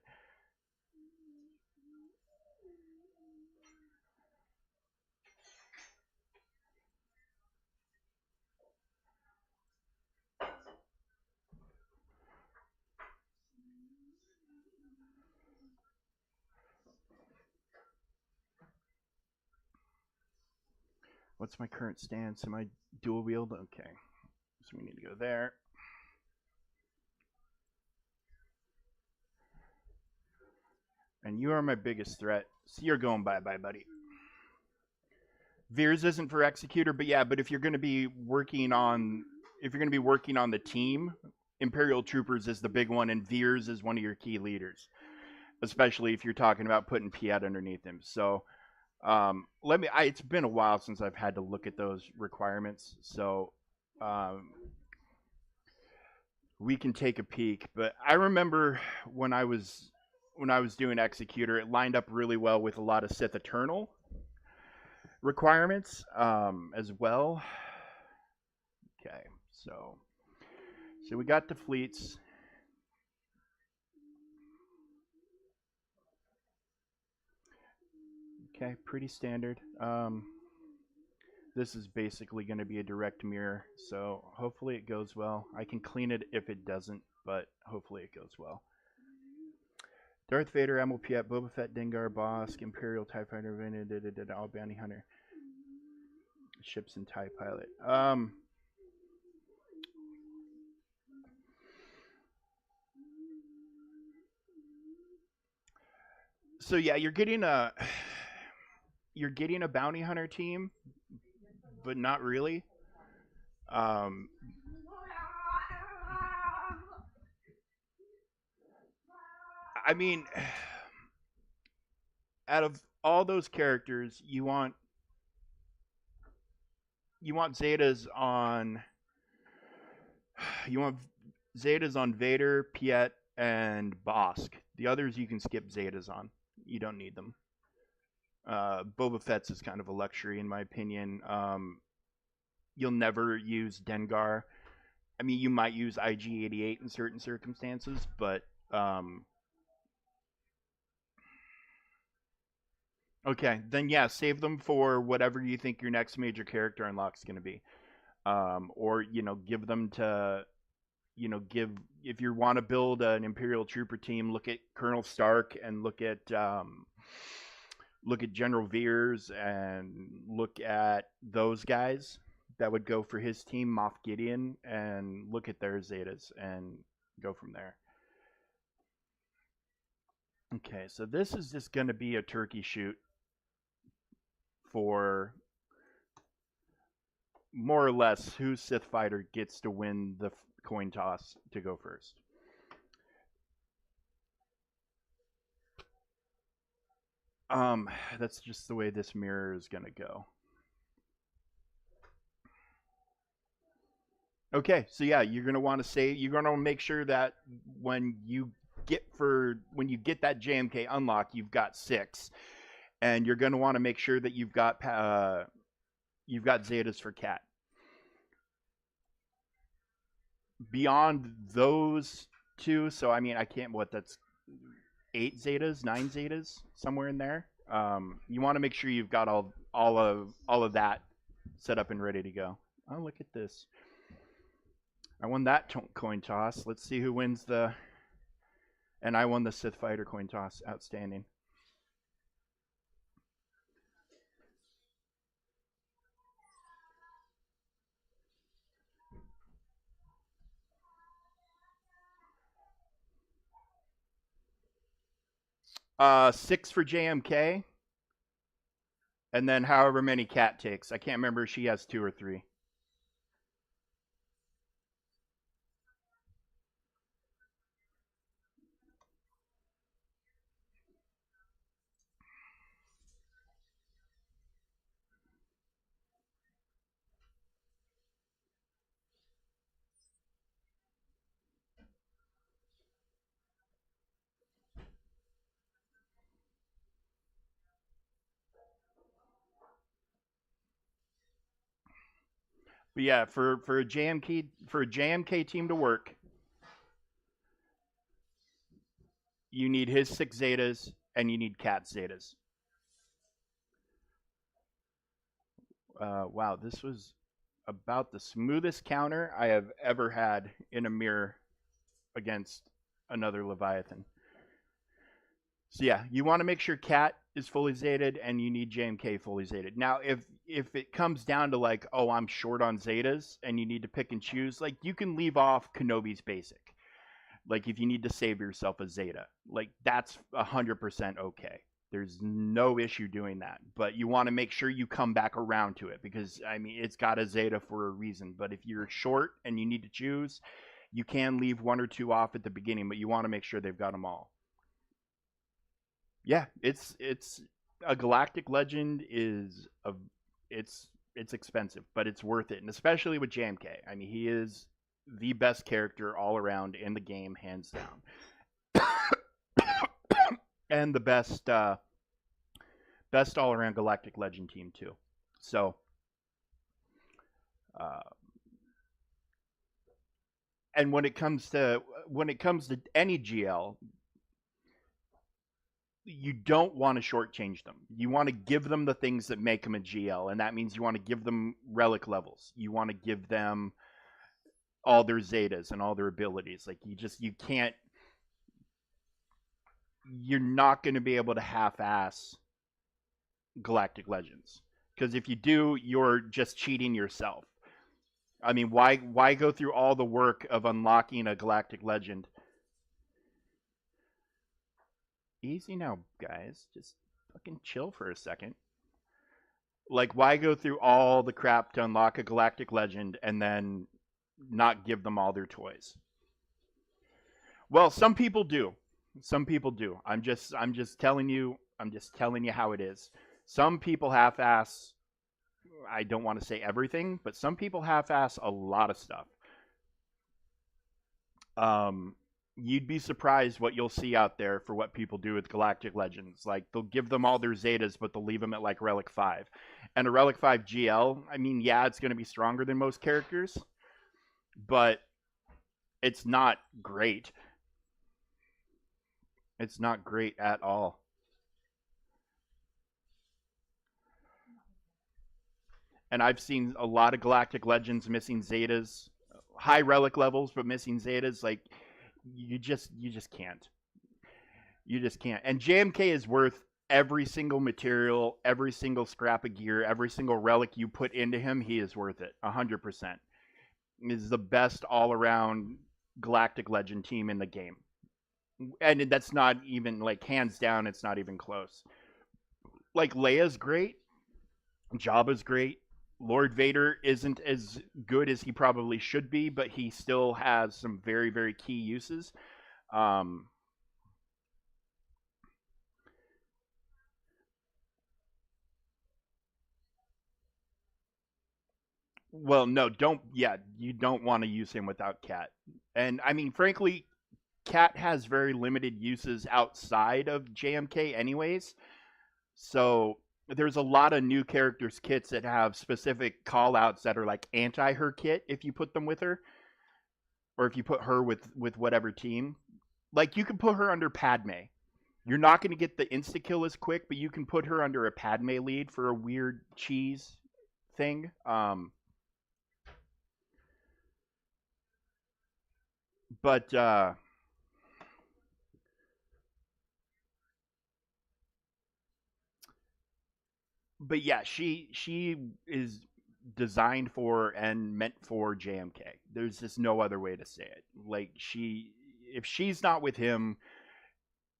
What's my current stance? Am I dual wield? Okay. So we need to go there. And you are my biggest threat. So you're going bye-bye, buddy. Veers isn't for Executor, but yeah, but if you're going to be working on the team, Imperial Troopers is the big one, and Veers is one of your key leaders, especially if you're talking about putting Piet underneath him. So it's been a while since I've had to look at those requirements, so we can take a peek. But I remember when I was doing Executor, it lined up really well with a lot of Sith Eternal requirements as well. Okay, so we got the fleets. Okay, pretty standard. This is basically going to be a direct mirror, so hopefully it goes well. I can clean it if it doesn't, but hopefully it goes well. Darth Vader, Admiral Piet, Boba Fett, Dengar, Bosk, Imperial TIE Fighter, all bounty hunter, ships and TIE pilot. So yeah, you're getting a bounty hunter team, but not really. Um, I mean, out of all those characters, you want Zetas on you want Zetas on Vader, Piet, and Bosk. The others you can skip Zetas on. You don't need them. Boba Fett's is kind of a luxury in my opinion. You'll never use Dengar. I mean, you might use IG-88 in certain circumstances, but okay, then yeah, save them for whatever you think your next major character unlock is going to be, or give them to give if you want to build an Imperial Trooper team, look at Colonel Stark and look at General Veers and look at those guys that would go for his team, Moff Gideon, and look at their Zetas and go from there. Okay, so this is just going to be a turkey shoot for more or less whose Sith fighter gets to win the coin toss to go first. That's just the way this mirror is gonna go. Okay, so yeah, you're gonna want to say you're gonna make sure that when you get that JMK unlock, you've got 6, and you're gonna want to make sure that you've got Zetas for Cat. Beyond those 2, so I mean I can't that's 8 Zetas, 9 Zetas, somewhere in there. You want to make sure you've got all of that set up and ready to go. Oh, look at this. I won that coin toss. Let's see who wins the... And I won the Sith Fighter coin toss. Outstanding. Uh, 6 for JMK. And then however many Cat takes. I can't remember if she has 2 or 3. But yeah, for a JMK team to work, you need his 6 Zetas and you need Cat's Zetas. Wow, this was about the smoothest counter I have ever had in a mirror against another Leviathan. So yeah, you want to make sure Cat is fully Zeted and you need JMK fully Zeted. Now, if it comes down to like, oh, I'm short on Zetas and you need to pick and choose, like you can leave off Kenobi's basic. Like if you need to save yourself a Zeta, like that's 100% okay. There's no issue doing that, but you want to make sure you come back around to it because I mean it's got a Zeta for a reason. But if you're short and you need to choose, you can leave 1 or 2 off at the beginning, but you want to make sure they've got them all. Yeah, it's a Galactic Legend is it's expensive, but it's worth it, and especially with JMK. I mean, he is the best character all around in the game, hands down, and the best all around Galactic Legend team too. So, and when it comes to any GL, you don't want to shortchange them. You want to give them the things that make them a GL, and that means you want to give them relic levels. You want to give them all their Zetas and all their abilities. Like you can't. You're not going to be able to half-ass Galactic Legends because if you do, you're just cheating yourself. I mean, why go through all the work of unlocking a Galactic Legend? Easy now, guys. Just fucking chill for a second. Like, why go through all the crap to unlock a Galactic Legend and then not give them all their toys? Well, some people do. Some people do. I'm just telling you. I'm just telling you how it is. Some people half-ass. I don't want to say everything, but some people half-ass a lot of stuff. You'd be surprised what you'll see out there for what people do with Galactic Legends. Like, they'll give them all their Zetas, but they'll leave them at, like, Relic 5. And a Relic 5 GL, I mean, yeah, it's going to be stronger than most characters, but it's not great. It's not great at all. And I've seen a lot of Galactic Legends missing Zetas, high Relic levels, but missing Zetas. Like, you just can't. You just can't. And JMK is worth every single material, every single scrap of gear, every single relic you put into him. He is worth it, 100%. Is the best all-around Galactic Legend team in the game, and that's not even like hands down. It's not even close. Like Leia's great, Jabba's great. Lord Vader isn't as good as he probably should be, but he still has some very, very key uses. Um, well, no, don't. Yeah, you don't want to use him without Cat. And I mean, frankly, Cat has very limited uses outside of JMK, anyways. So there's a lot of new characters kits that have specific call outs that are like anti her kit if you put them with her, or if you put her with whatever team. Like you can put her under Padme. You're not going to get the insta kill as quick, but you can put her under a Padme lead for a weird cheese thing. But but yeah, she is designed for and meant for JMK. There's just no other way to say it. Like she, if she's not with him,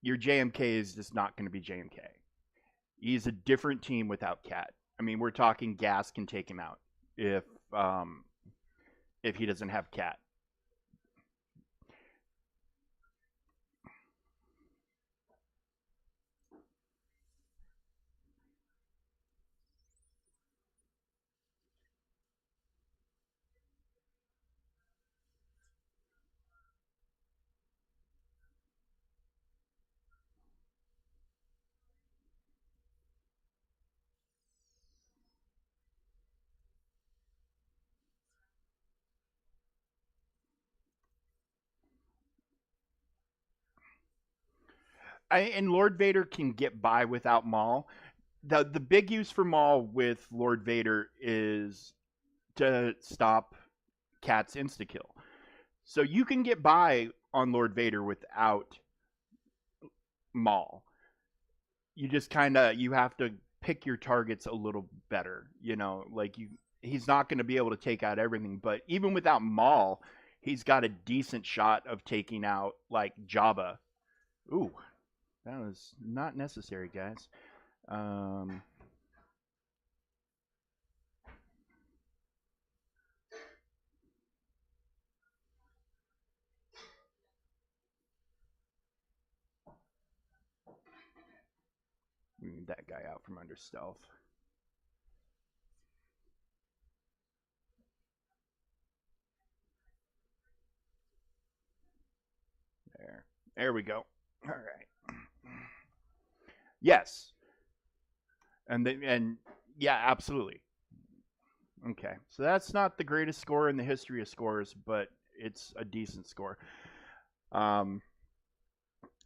your JMK is just not going to be JMK. He's a different team without Cat. I mean, we're talking Gas can take him out if um if he doesn't have Cat. And Lord Vader can get by without Maul. The big use for Maul with Lord Vader is to stop Cat's insta kill. So you can get by on Lord Vader without Maul. You just kind of you have to pick your targets a little better. Like he's not going to be able to take out everything, but even without Maul, he's got a decent shot of taking out like Jabba. Ooh, that was not necessary, guys. Um, we need that guy out from under stealth. There, there we go. All right. Yes, and yeah, absolutely. Okay, so that's not the greatest score in the history of scores, but it's a decent score. Um,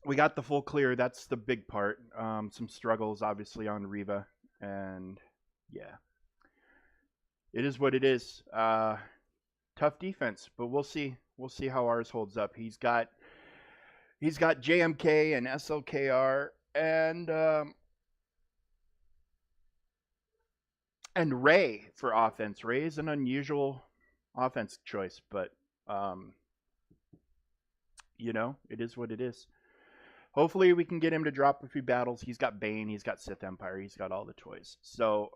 we got the full clear. That's the big part. Some struggles, obviously, on Riva, and yeah, it is what it is. Tough defense, but we'll see. We'll see how ours holds up. He's got JMK and SLKR and Ray for offense. Ray is an unusual offense choice, but um, it is what it is. Hopefully, we can get him to drop a few battles. He's got Bane, he's got Sith Empire, he's got all the toys. So,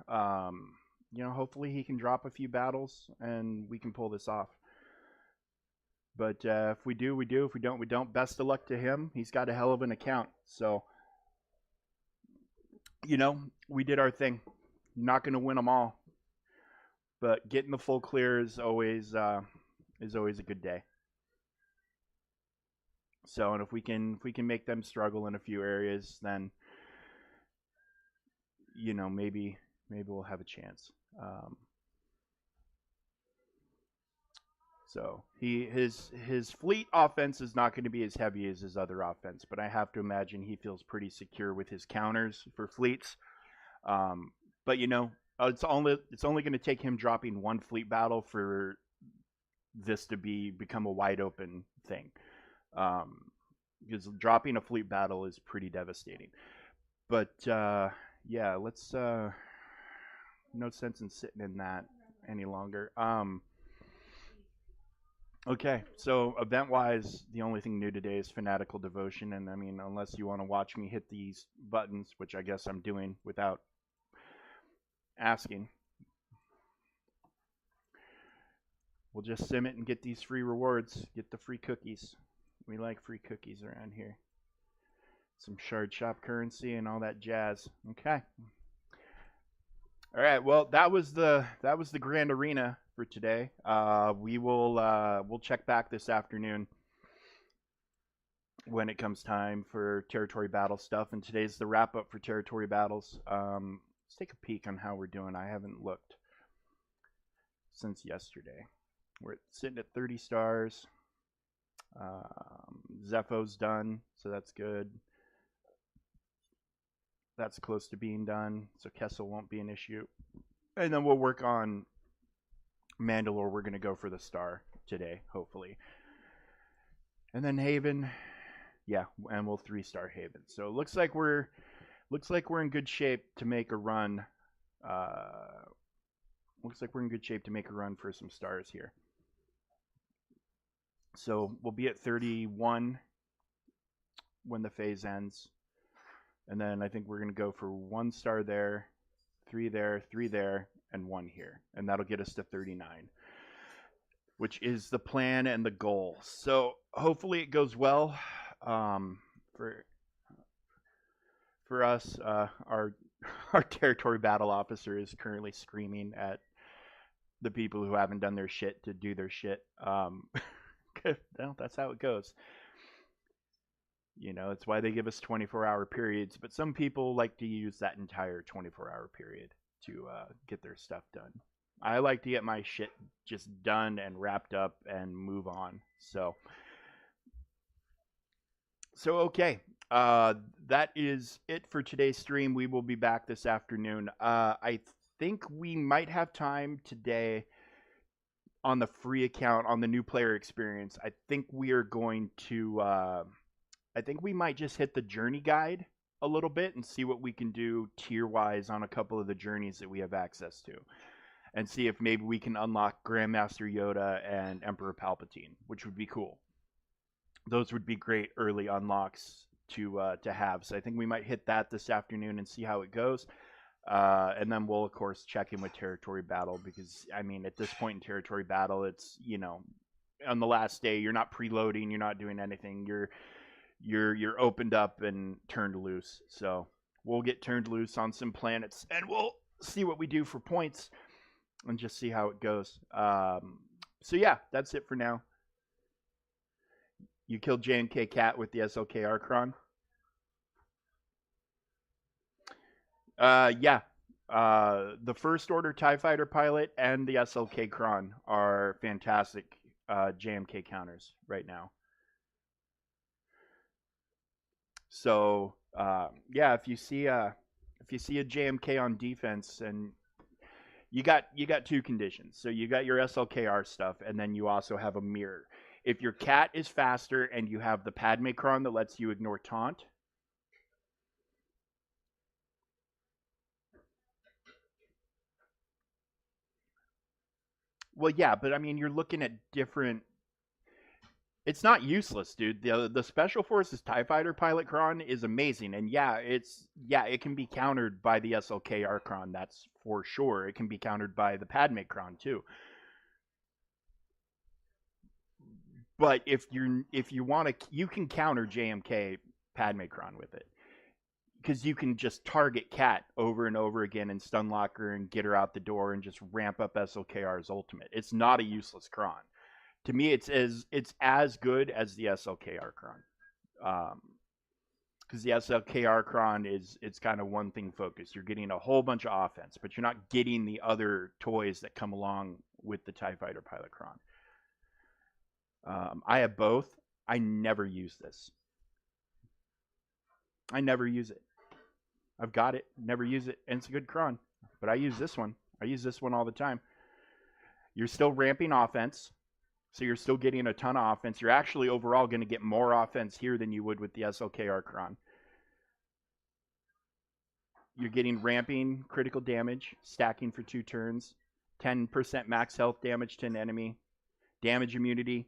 um, hopefully he can drop a few battles and we can pull this off. But if we do, we do. If we don't, we don't. Best of luck to him. He's got a hell of an account. So, we did our thing. Not going to win them all, but getting the full clear is always a good day. So, and if we can make them struggle in a few areas, then maybe we'll have a chance. Um, so his fleet offense is not going to be as heavy as his other offense, but I have to imagine he feels pretty secure with his counters for fleets. Um, but it's only going to take him dropping one fleet battle for this to become a wide open thing. Um, because dropping a fleet battle is pretty devastating. But yeah, let's. No sense in sitting in that any longer. Okay, so event wise, the only thing new today is Fanatical Devotion, and I mean, unless you want to watch me hit these buttons, which I guess I'm doing without asking. We'll just sim it and get these free rewards. Get the free cookies. We like free cookies around here. Some shard shop currency and all that jazz. Okay. All right. Well, that was the Grand Arena for today. We'll check back this afternoon when it comes time for territory battle stuff. And today's the wrap up for territory battles. Let's take a peek on how we're doing. I haven't looked since yesterday. We're sitting at 30 stars. Zepho's done, so that's good. That's close to being done, so Kessel won't be an issue. And then we'll work on Mandalore. We're going to go for the star today, hopefully. And then Haven, yeah, and we'll 3-star Haven. So it looks like we're in good shape to make a run. Looks like we're in good shape to make a run for some stars here. So we'll be at 31 when the phase ends. And then I think we're going to go for 1 star there, 3 there, 3 there, and 1 here. And that'll get us to 39, which is the plan and the goal. So hopefully it goes well. For us, our territory battle officer is currently screaming at the people who haven't done their shit to do their shit. Well, that's how it goes. You know, it's why they give us 24-hour periods. But some people like to use that entire 24-hour period to get their stuff done. I like to get my shit just done and wrapped up and move on. So okay. That is it for today's stream. We will be back this afternoon. I think we might have time today on the free account, on the new player experience. I think we are going to... I think we might just hit the journey guide a little bit and see what we can do tier-wise on a couple of the journeys that we have access to. And see if maybe we can unlock Grandmaster Yoda and Emperor Palpatine, which would be cool. Those would be great early unlocks to have. So I think we might hit that this afternoon and see how it goes. And then we'll, of course, check in with Territory Battle. Because, I mean, at this point in Territory Battle, it's, you know, on the last day, you're not preloading, you're not doing anything. You're opened up and turned loose. So we'll get turned loose on some planets, and we'll see what we do for points and just see how it goes. So yeah, that's it for now. You killed JMK Cat with the SLK Archron. Yeah. The First Order TIE Fighter pilot and the SLK Kron are fantastic JMK counters right now. So yeah, if you see a JMK on defense, and you got 2 conditions. So you got your SLKR stuff, and then you also have a mirror. If your cat is faster and you have the Padme Kron that lets you ignore taunt, well, yeah, but I mean, you're looking at different. It's not useless, dude. The Special Forces TIE Fighter pilot Kron is amazing, and yeah, it can be countered by the SLK Archron. That's for sure. It can be countered by the Padme Kron too. But if you want to, you can counter JMK Padme Kron with it, because you can just target Cat over and over again and stun lock her and get her out the door and just ramp up SLKR's ultimate. It's not a useless Kron. To me, it's as good as the SLK Archron. Because the SLK Archron it's kind of one thing focused. You're getting a whole bunch of offense, but you're not getting the other toys that come along with the TIE Fighter pilot Kron. I have both. I never use this. I never use it. I've got it. Never use it. And it's a good Kron. But I use this one. I use this one all the time. You're still ramping offense. So you're still getting a ton of offense. You're actually overall going to get more offense here than you would with the SLK Archron. You're getting ramping critical damage, stacking for 2 turns, 10% max health damage to an enemy, damage immunity.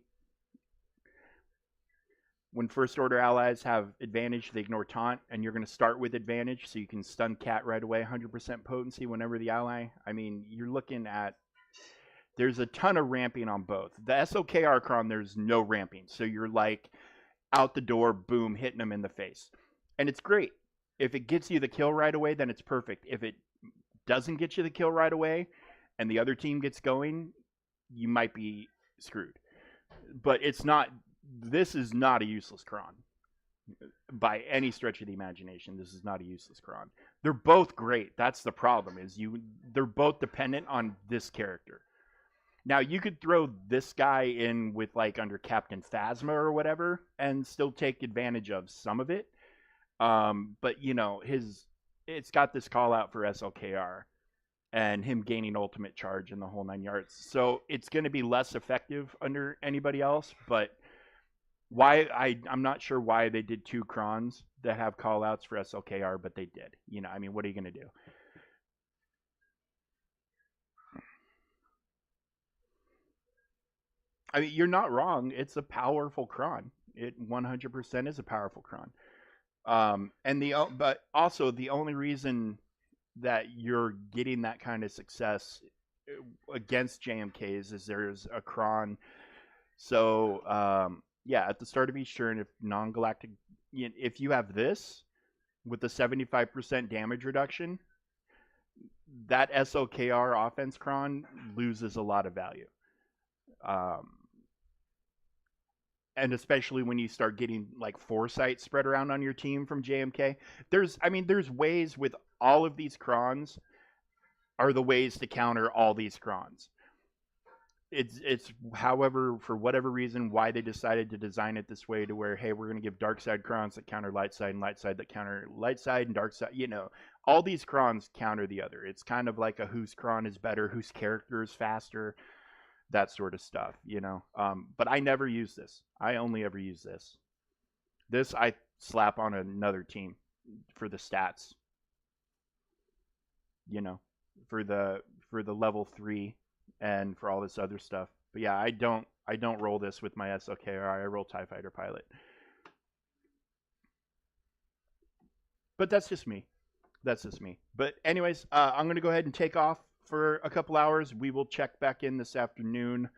When first order allies have advantage, they ignore taunt, and you're going to start with advantage, so you can stun cat right away, 100% potency whenever the ally. I mean, you're looking at there's a ton of ramping on both. The SOKR cron, there's no ramping, so you're like out the door, boom, hitting them in the face, and it's great. If it gets you the kill right away, then it's perfect. If it doesn't get you the kill right away, and the other team gets going, you might be screwed. But it's not. This is not a useless cron by any stretch of the imagination. This is not a useless cron. They're both great. That's the problem. They're both dependent on this character. Now you could throw this guy in with like under Captain Phasma or whatever, and still take advantage of some of it. But you know it's got this call out for SLKR and him gaining ultimate charge in the whole 9 yards. So it's going to be less effective under anybody else, but I'm not sure why they did 2 crons that have call outs for SLKR, but they did. You know, I mean, what are you going to do? I mean, you're not wrong. It's a powerful cron. It 100% is a powerful cron. But also the only reason that you're getting that kind of success against JMKs is there's a cron. So yeah, at the start of each turn, if non-galactic, if you have this with the 75% damage reduction, that SOKR offense cron loses a lot of value. And especially when you start getting like foresight spread around on your team from JMK. There's ways with all of these crons are the ways to counter all these crons. It's however, for whatever reason, why they decided to design it this way to where, hey, we're going to give dark side crons that counter light side and light side that counter light side and dark side. You know, all these crons counter the other. It's kind of like a whose cron is better, whose character is faster, that sort of stuff, you know. But I never use this. I only ever use this. This I slap on another team for the stats, you know, for the level 3 and for all this other stuff. But yeah, I don't roll this with my SLKR. I roll TIE Fighter Pilot. But that's just me. But anyways, I'm going to go ahead and take off for a couple hours. We will check back in this afternoon.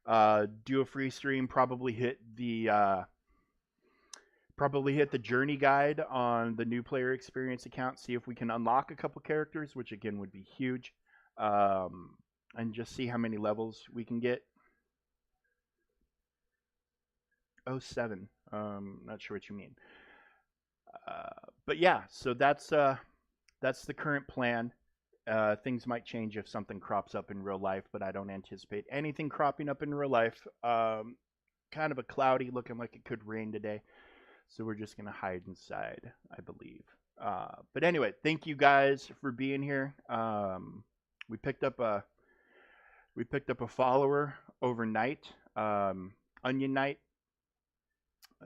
Do a free stream. Probably hit the journey guide on the new player experience account. See if we can unlock a couple characters, which again would be huge. And just see how many levels we can get. 07. Not sure what you mean. But yeah, so that's the current plan. Things might change if something crops up in real life, but I don't anticipate anything cropping up in real life. Kind of a cloudy, looking like it could rain today. So we're just going to hide inside, I believe. But anyway, thank you guys for being here. We picked up a follower overnight, Onion Knight.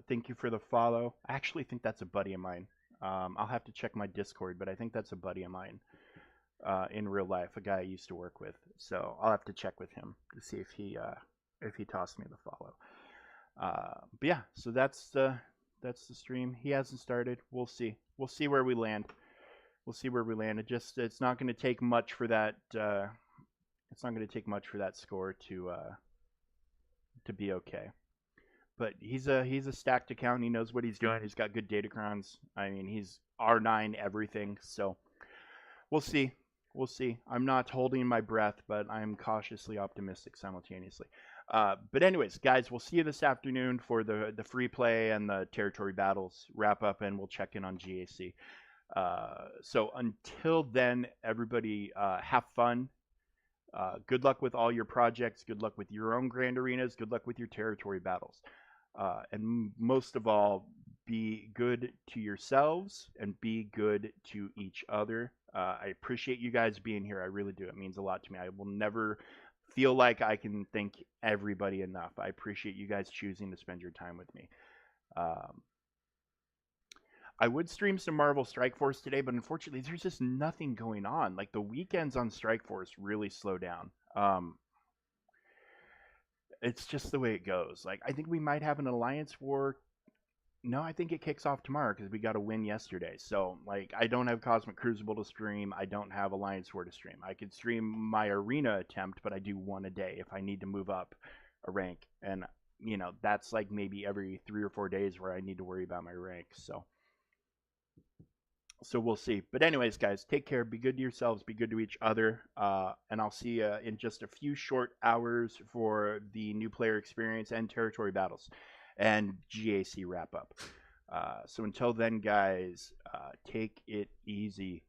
Thank you for the follow. I actually think that's a buddy of mine. I'll have to check my Discord, but I think that's a buddy of mine in real life, a guy I used to work with. So I'll have to check with him to see if he tossed me the follow. But yeah, so that's the stream. He hasn't started. We'll see. We'll see where we land. It's not going to take much for that. It's not going to take much for that score to be okay. But he's a stacked account. He knows what he's doing. He's got good datacrons. I mean, he's R9 everything. So we'll see. I'm not holding my breath, but I'm cautiously optimistic simultaneously. But anyways, guys, we'll see you this afternoon for the free play and the territory battles wrap up, and we'll check in on GAC. So until then, everybody have fun. Good luck with all your projects. Good luck with your own grand arenas. Good luck with your territory battles. And most of all, be good to yourselves and be good to each other. I appreciate you guys being here. I really do. It means a lot to me. I will never feel like I can thank everybody enough. I appreciate you guys choosing to spend your time with me. I would stream some Marvel Strike Force today, but unfortunately, there's just nothing going on. Like, the weekends on Strike Force really slow down. It's just the way it goes. Like, I think we might have an Alliance War No, I think it kicks off tomorrow because we got a win yesterday. So, like, I don't have Cosmic Crucible to stream. I don't have Alliance War to stream. I could stream my arena attempt, but I do one a day if I need to move up a rank. And, that's like maybe every 3 or 4 days where I need to worry about my rank. So we'll see. But anyways, guys, take care. Be good to yourselves. Be good to each other. And I'll see you in just a few short hours for the new player experience and territory battles and GAC wrap up. So until then, guys, take it easy.